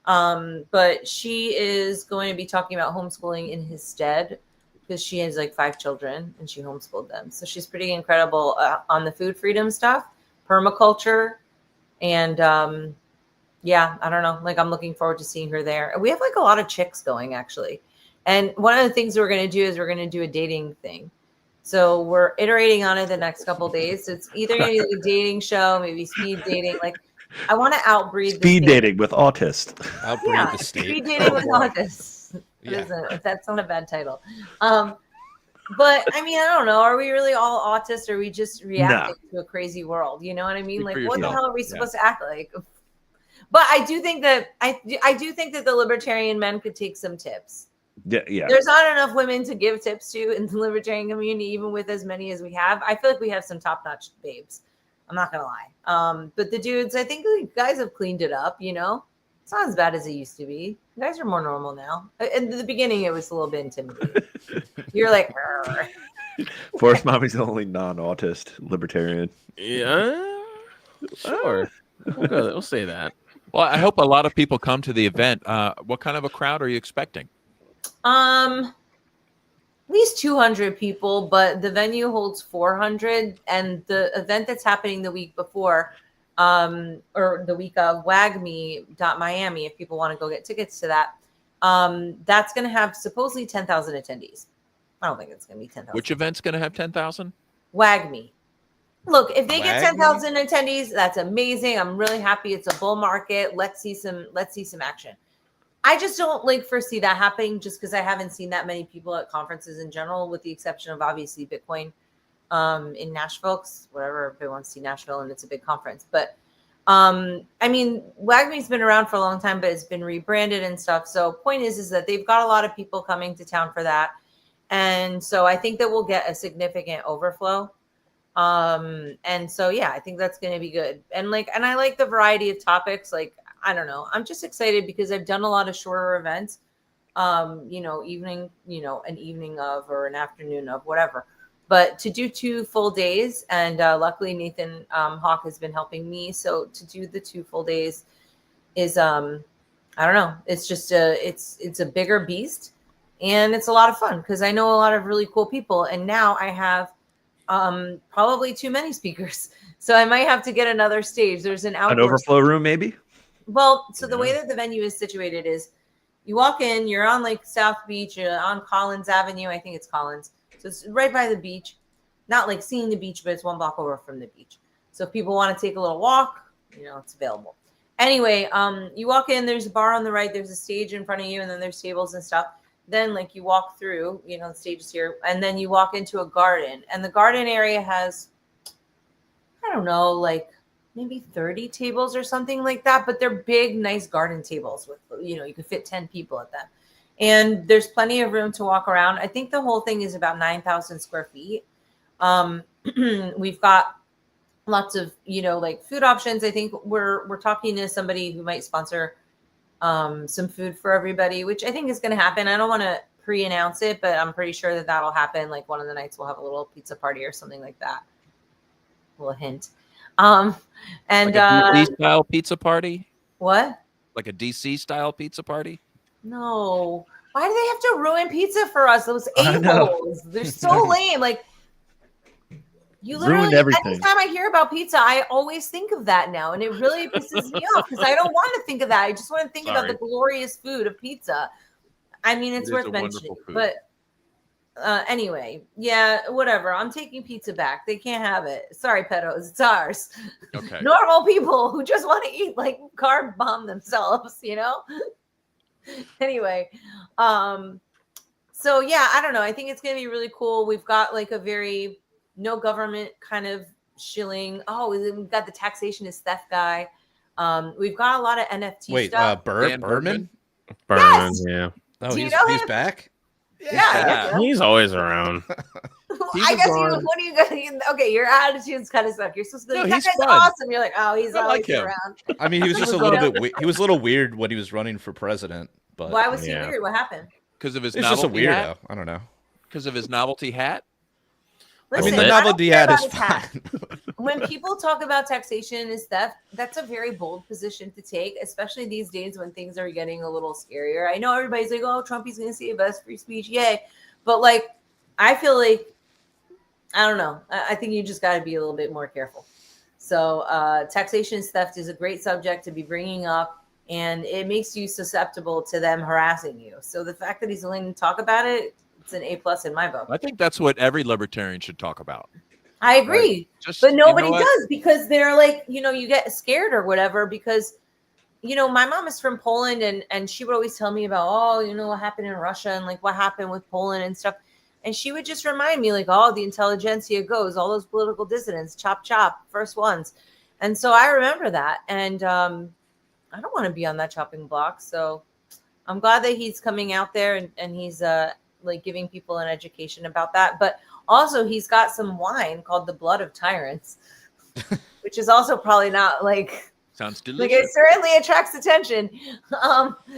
But she is going to be talking about homeschooling in his stead because she has like 5 children and she homeschooled them. So she's pretty incredible on the food freedom stuff, permaculture, and yeah, I don't know. Like I'm looking forward to seeing her there. We have like a lot of chicks going actually. And one of the things we're going to do is we're going to do a dating thing. So we're iterating on it the next couple of days. So it's either going to be a dating show, maybe speed dating. Like I want to outbreed speed dating with autists. Outbreed the state. Speed dating with autists. That's not a bad title. But I mean, I don't know. Are we really all autists, or are we just reacting to a crazy world? You know what I mean? Like, what the hell are we supposed to act like? But I do think that I do think that the libertarian men could take some tips. Yeah. There's not enough women to give tips to in the libertarian community, even with as many as we have. I feel like we have some top-notch babes. I'm not gonna lie. But the dudes, I think the guys have cleaned it up. It's not as bad as it used to be. You guys are more normal now. In the beginning, it was a little bit intimidating. You're like, Forrest Mommy's the only non-autist libertarian. Yeah, sure. We'll say that. Well, I hope a lot of people come to the event. What kind of a crowd are you expecting? At least 200 people, but the venue holds 400. And the event that's happening the week before, or the week of, WagMe.Miami, if people want to go get tickets to that, that's going to have supposedly 10,000 attendees. I don't think it's going to be 10,000. Which event's going to have 10,000? WagMe. Look, if they get 10,000 attendees, that's amazing. I'm really happy. It's a bull market. Let's see some action. I just don't foresee that happening just because I haven't seen that many people at conferences in general, with the exception of obviously Bitcoin in Nashville, whatever, everybody wants to see Nashville and it's a big conference. But I mean, WagMe's been around for a long time, but it's been rebranded and stuff. So point is that they've got a lot of people coming to town for that. And so I think that we'll get a significant overflow. And so, yeah, I think that's going to be good. And I like the variety of topics. I don't know. I'm just excited because I've done a lot of shorter events, evening, an evening of, or an afternoon of, whatever. But to do 2 full days, and luckily Nathan Hawk has been helping me. So to do the 2 full days is I don't know. It's just it's a bigger beast, and it's a lot of fun because I know a lot of really cool people, and now I have probably too many speakers, so I might have to get another stage. There's an overflow room, maybe. Well, so the way that the venue is situated is, you walk in, you're on like South Beach, you're on Collins Avenue. I think it's Collins, so it's right by the beach. Not like seeing the beach, but it's 1 block over from the beach. So if people want to take a little walk, it's available. Anyway, you walk in, there's a bar on the right, there's a stage in front of you, and then there's tables and stuff. Then like you walk through, the stage is here, and then you walk into a garden, and the garden area has, I don't know, like maybe 30 tables or something like that, but they're big, nice garden tables with, you could fit 10 people at them. And there's plenty of room to walk around. I think the whole thing is about 9,000 square feet. We've got lots of, like food options. I think we're talking to somebody who might sponsor some food for everybody, which I think is going to happen. I don't want to pre-announce it, but I'm pretty sure that that'll happen. Like one of the nights we'll have a little pizza party or something like that. A little hint. And like a DC style pizza party. What? Like a DC style pizza party? No. Why do they have to ruin pizza for us? Those a-holes. They're so lame. Like, you literally, anytime I hear about pizza, I always think of that now. And it really pisses me off because I don't want to think of that. I just want to think about the glorious food of pizza. I mean, it's worth mentioning. But anyway, yeah, whatever. I'm taking pizza back. They can't have it. Sorry, pedos. It's ours. Okay. Normal people who just want to eat, like, carb bomb themselves, Anyway, so yeah, I don't know. I think it's going to be really cool. We've got like a very no government kind of shilling. Oh, we've got the taxation is theft guy. We've got a lot of NFT stuff. Berman? Berman, Yes! yeah. Oh, Do you he's know he's him? back? Yeah. He's always around. I guess what do you guys? Okay, your attitude's kind of suck. You're supposed to be like, that guy's fun. awesome. You're like, oh, he's I always like him. around. I mean, he was just a little bit. He was a little weird when he was running for president. But Why was he weird? What happened? Because of his he's just a novelty weirdo. hat? I don't know. Because of his novelty hat? Listen, I mean, the novelty hat is hat. fine. When people talk about taxation is theft, that's a very bold position to take, especially these days when things are getting a little scarier. I know everybody's like, oh, Trumpy's going to save us, free speech, yay. But like, I feel like, I don't know. I think you just got to be a little bit more careful. So taxation is theft is a great subject to be bringing up, and it makes you susceptible to them harassing you. So the fact that he's willing to talk about it, it's an A+ in my book. I think that's what every libertarian should talk about. I agree. Right? Just, but nobody you know does because they're like, you get scared or whatever because, my mom is from Poland and she would always tell me about, what happened in Russia and like what happened with Poland and stuff. And she would just remind me like, the intelligentsia goes, all those political dissidents, chop, chop, first ones. And so I remember that. And I don't want to be on that chopping block. So I'm glad that he's coming out there and he's like giving people an education about that. But also he's got some wine called the Blood of Tyrants, which is also probably not like sounds delicious. Like it certainly attracts attention.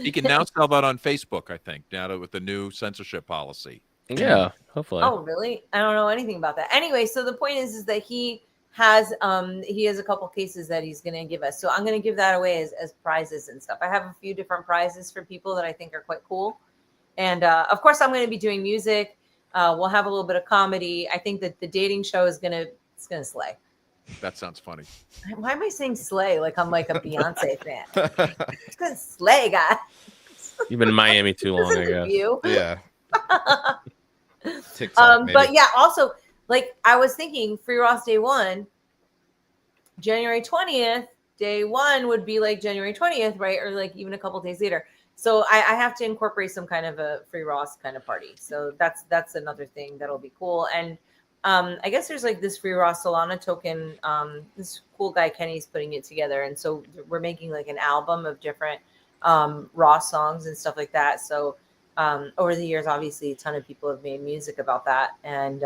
He can now sell that on Facebook, I think, now with the new censorship policy. Yeah, hopefully. Oh, really? I don't know anything about that. Anyway, so the point is that he has a couple cases that he's going to give us. So I'm going to give that away as prizes and stuff. I have a few different prizes for people that I think are quite cool. And of course, I'm going to be doing music. We'll have a little bit of comedy. I think that the dating show is gonna slay. That sounds funny. Why am I saying slay like I'm like a Beyonce fan? It's gonna slay, guys. You've been in Miami too long, I guess. Yeah. TikTok, maybe. But yeah, also like I was thinking, Free Ross Day 1, January 20th, Day 1 would be like January 20th, right? Or like even a couple days later. So I have to incorporate some kind of a Free Ross kind of party. So that's another thing that'll be cool. And I guess there's like this Free Ross Solana token. This cool guy Kenny's putting it together, and so we're making like an album of different Ross songs and stuff like that. So over the years, obviously, a ton of people have made music about that. And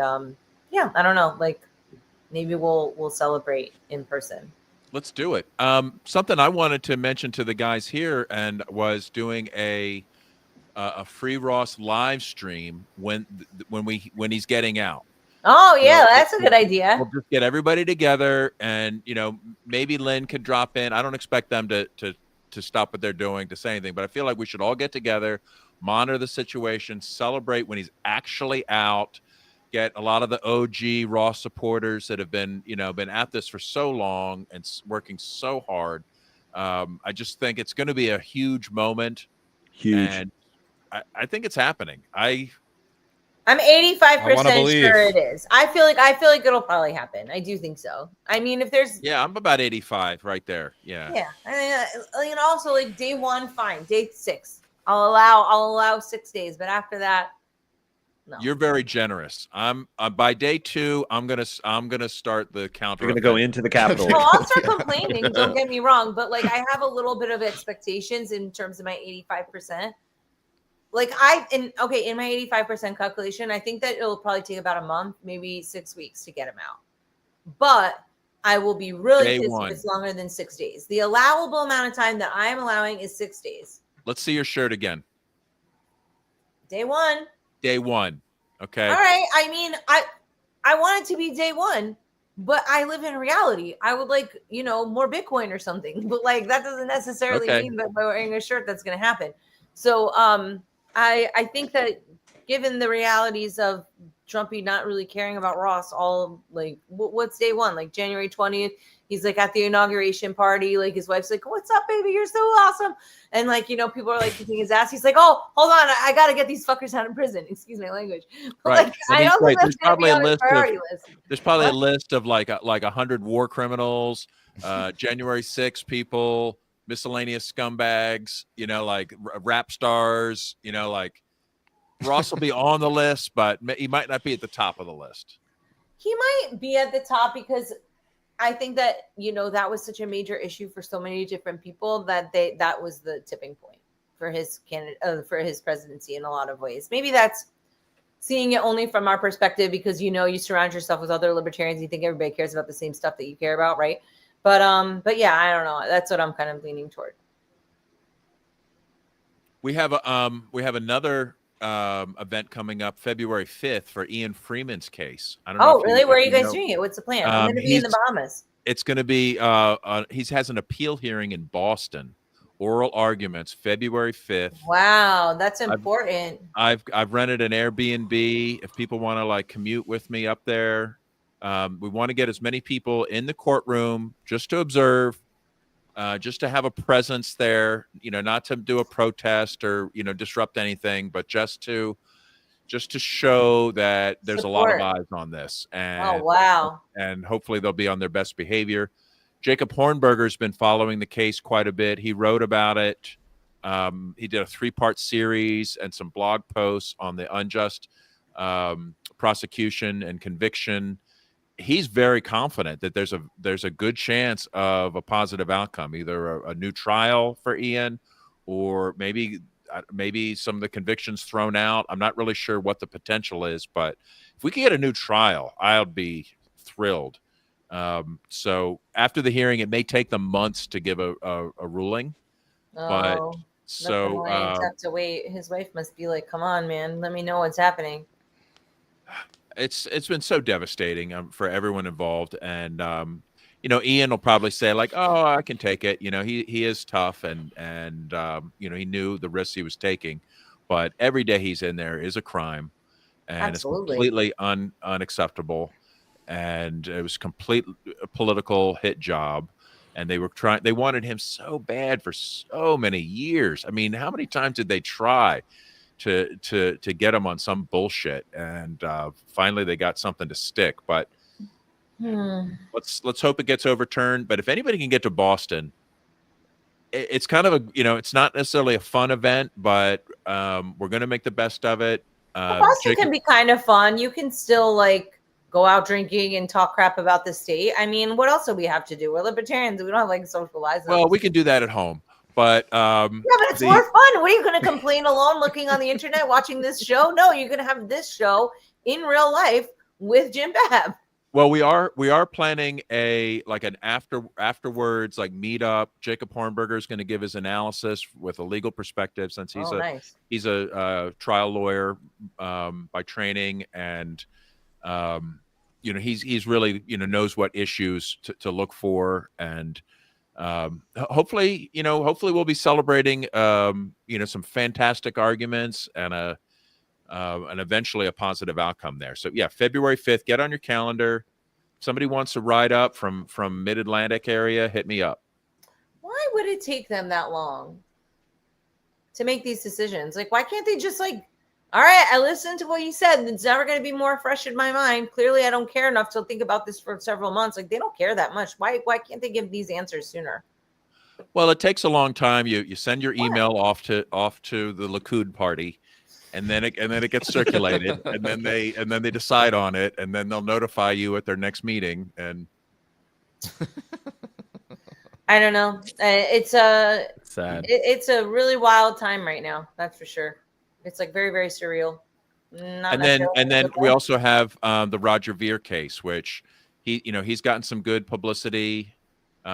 yeah, I don't know, like maybe we'll celebrate in person. Let's do it. Something I wanted to mention to the guys here and was doing a Free Ross live stream when he's getting out. Oh yeah, So that's a good idea. we'll just get everybody together, and maybe Lynn could drop in. I don't expect them to stop what they're doing to say anything, but I feel like we should all get together, monitor the situation, celebrate when he's actually out, get a lot of the OG Ross supporters that have been at this for so long and working so hard. I just think it's going to be a huge moment. Huge. And I think it's happening. I'm 85% sure it is. I feel like it'll probably happen. I do think so. I mean, if there's I'm about 85 right there. Yeah. Yeah. I mean, also like day 1, fine. Day 6, I'll allow 6 days, but after that, no. You're very generous. I'm by day 2. I'm gonna start the counter. You're gonna go into the Capitol. No, I'll start complaining. Don't get me wrong, but like I have a little bit of expectations in terms of my 85%. Like in my 85% calculation, I think that it'll probably take about a month, maybe 6 weeks to get him out. But I will be really pissed if it's longer than 6 days. The allowable amount of time that I am allowing is 6 days. Let's see your shirt again. Day 1. Day 1. Okay. All right. I mean, I want it to be day 1, but I live in reality. I would like, more Bitcoin or something, but like that doesn't necessarily mean that by wearing a shirt that's going to happen. So, I think that given the realities of Trumpy not really caring about Ross, all like what's day 1? Like January 20th, he's like at the inauguration party. Like his wife's like, "What's up, baby? You're so awesome." And like, people are like kicking his ass. He's like, "Oh, hold on, I got to get these fuckers out of prison." Excuse my language. Right. Like, I don't think that's going to be on his priority list. There's probably a list of like 100 war criminals, January 6 people, miscellaneous scumbags, like rap stars, like Ross will be on the list, but he might not be at the top of the list. He might be at the top because I think that, that was such a major issue for so many different people that was the tipping point for his for his presidency in a lot of ways. Maybe that's seeing it only from our perspective because, you surround yourself with other libertarians. You think everybody cares about the same stuff that you care about. Right. But yeah, I don't know. That's what I'm kind of leaning toward. We have another event coming up February 5th for Ian Freeman's case. I don't know. Oh, really? Where are you guys doing it? What's the plan? I'm going to be in the Bahamas. It's going to be he has an appeal hearing in Boston. Oral arguments February 5th. Wow, that's important. I've rented an Airbnb if people want to like commute with me up there. We want to get as many people in the courtroom just to observe, just to have a presence there, not to do a protest or, disrupt anything, but just to show that there's a lot of eyes on this. And, oh, wow. And hopefully they'll be on their best behavior. Jacob Hornberger's been following the case quite a bit. He wrote about it. He did a 3-part series and some blog posts on the unjust prosecution and conviction. He's very confident that there's a good chance of a positive outcome, either a new trial for Ian or maybe some of the convictions thrown out. I'm not really sure what the potential is, but if we can get a new trial, I'll be thrilled. So after the hearing, it may take them months to give a ruling. But so have to wait. His wife must be like, "Come on, man, let me know what's happening." It's been so devastating for everyone involved, and Ian will probably say like, "Oh, I can take it." He is tough, and he knew the risks he was taking, but every day he's in there is a crime, and Absolutely. It's completely unacceptable. And it was a complete political hit job, and they wanted him so bad for so many years. I mean, how many times did they try to get him on some bullshit, and finally they got something to stick. But let's hope it gets overturned. But if anybody can get to Boston, it's kind of it's not necessarily a fun event, but we're going to make the best of it. Boston can be kind of fun. You can still like go out drinking and talk crap about the state. I mean, what else do we have to do? We're libertarians. We don't have like social lives. Well, we can do that at home, but yeah, but it's more fun. What are you going to complain alone, looking on the internet, watching this show? No, you're going to have this show in real life with Jim Babb. Well, we are planning an afterwards like meetup. Jacob Hornberger is going to give his analysis with a legal perspective, since he's a trial lawyer by training, and he's really knows what issues to look for, and hopefully we'll be celebrating some fantastic arguments and eventually a positive outcome there. So yeah, February 5th, get on your calendar. Somebody wants to ride up from Mid-Atlantic area, hit me up. Why would it take them that long to make these decisions? Like, why can't they just all right, I listened to what you said, and it's never going to be more fresh in my mind. Clearly, I don't care enough to think about this for several months. Like, they don't care that much. Why can't they give these answers sooner? Well, it takes a long time. You send your email off to the Likud party, and then it gets circulated, and then they decide on it, and then they'll notify you at their next meeting. And I don't know. It's sad. It's a really wild time right now. That's for sure. It's very, very surreal. And then we also have the Roger Ver case, which he's gotten some good publicity.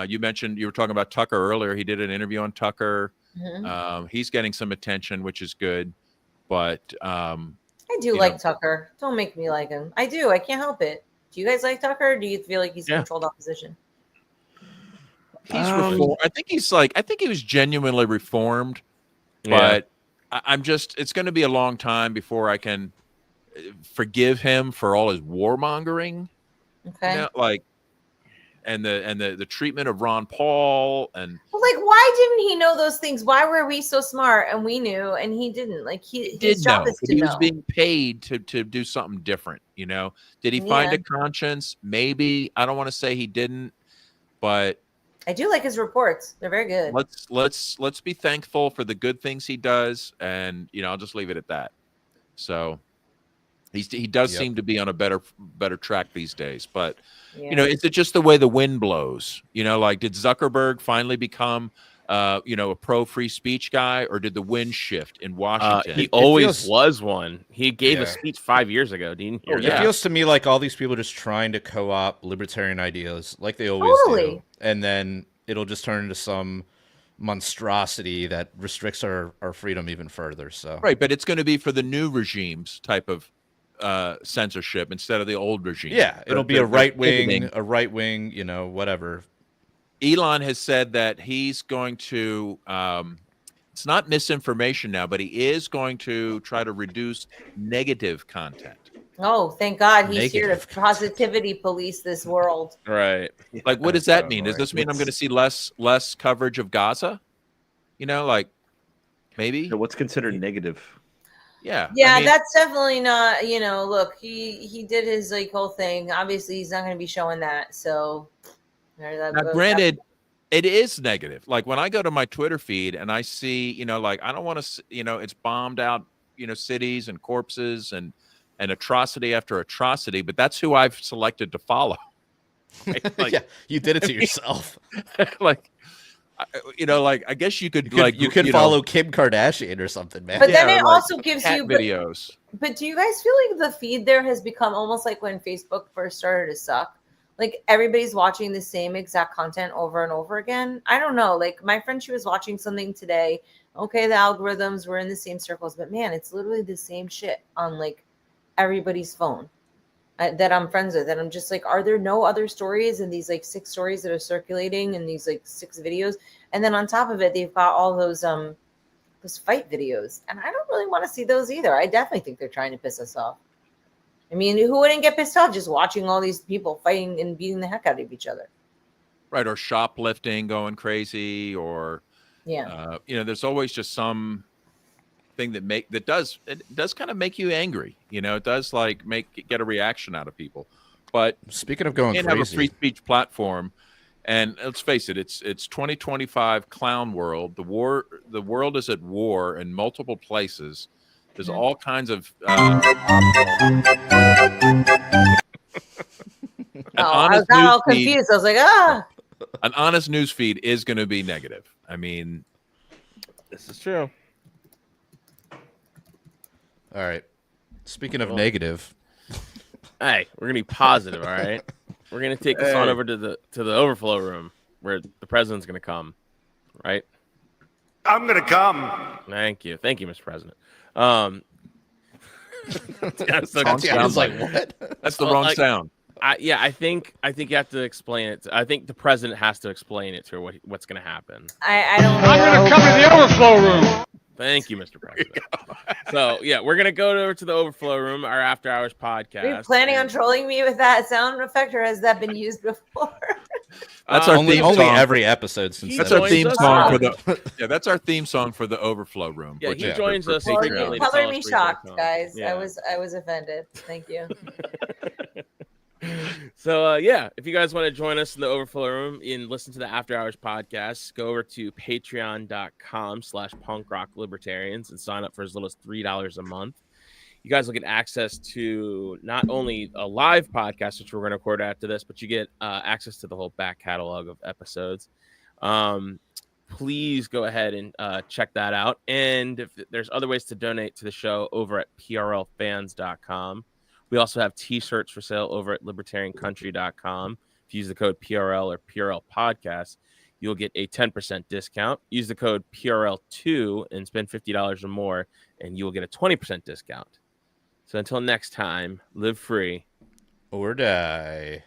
You were talking about Tucker earlier. He did an interview on Tucker. Mm-hmm. He's getting some attention, which is good. But I do like Tucker. Don't make me like him. I do. I can't help it. Do you guys like Tucker? Or do you feel like he's controlled opposition? He's reformed. I think he was genuinely reformed, but I'm just. It's going to be a long time before I can forgive him for all his warmongering. Okay. And the treatment of Ron Paul and why didn't he know those things? Why were we so smart and we knew and he didn't? His job is to know. He was being paid to do something different. Did he find a conscience? Maybe. I don't want to say he didn't, but I do like his reports. They're very good. Let's be thankful for the good things he does, and I'll just leave it at that. So he does seem to be on a better track these days, but. Is it just the way the wind blows? Did Zuckerberg finally become, a pro free speech guy, or did the wind shift in Washington? He always was one. He gave a speech 5 years ago. Didn't you? It feels to me like all these people are just trying to co-opt libertarian ideas, like they always do, and then it'll just turn into some monstrosity that restricts our freedom even further. So right, but it's going to be for the new regimes type of. Censorship instead of the old regime. Yeah, it'll be a right wing, whatever. Elon has said that he's going to. It's not misinformation now, but he is going to try to reduce negative content. Oh, thank God he's here to positivity police this world. Right. What does that mean? Does this mean I'm going to see less coverage of Gaza? Maybe. So what's considered negative? Yeah, that's definitely not. Look, he did his whole thing. Obviously, he's not going to be showing that. So, now, granted, it is negative. When I go to my Twitter feed and I see, I don't want to, it's bombed out, cities and corpses and atrocity after atrocity. But that's who I've selected to follow. Right? You did it to yourself. I guess you could follow Kim Kardashian or something, man. But then it also gives you videos. But do you guys feel like the feed there has become almost like when Facebook first started to suck? Everybody's watching the same exact content over and over again. I don't know. My friend, she was watching something today. Okay, the algorithms were in the same circles, but man, it's literally the same shit on everybody's phone that I'm friends with. And I'm just are there no other stories in these 6 stories that are circulating in these 6 videos? And then on top of it, they've got all those fight videos. And I don't really want to see those either. I definitely think they're trying to piss us off. I mean, who wouldn't get pissed off just watching all these people fighting and beating the heck out of each other? Right. Or shoplifting, going crazy, or, there's always just some thing that does kind of make you angry. It does get a reaction out of people. But speaking of going crazy, have a free speech platform, and let's face it, it's 2025 clown world. The world is at war in multiple places. There's all kinds of I got all confused. I was like, an honest news feed is going to be negative. I mean, this is true. All right. Speaking of negative, hey, we're gonna be positive. All right, we're gonna take this on over to the overflow room where the president's gonna come. Right? I'm gonna come. Thank you, Mr. President. Tatiana was like, what? That's the wrong sound. I think you have to explain it. I think the president has to explain it to her what's going to happen. I don't know. I'm going to come to the overflow room. Thank you, Mr. President. So, yeah, we're going to go over to the overflow room, our after hours podcast. Are you planning on trolling me with that sound effect, or has that been used before? That's our only theme song. every episode since That's then. our theme song for the that's our theme song for the overflow room. Yeah, he joins us Well, frequently. you colored me shocked, guys. Yeah. I was offended. Thank you. So if you guys want to join us in the overflow room and listen to the After Hours podcast, go over to patreon.com/punkrocklibertarians and sign up for as little as $3 a month. You guys will get access to not only a live podcast, which we're going to record after this, but you get access to the whole back catalog of episodes. Please go ahead and check that out. And if there's other ways to donate to the show over at prlfans.com. We also have t-shirts for sale over at libertariancountry.com. If you use the code PRL or PRL Podcast, you'll get a 10% discount. Use the code PRL2 and spend $50 or more, and you will get a 20% discount. So until next time, live free or die.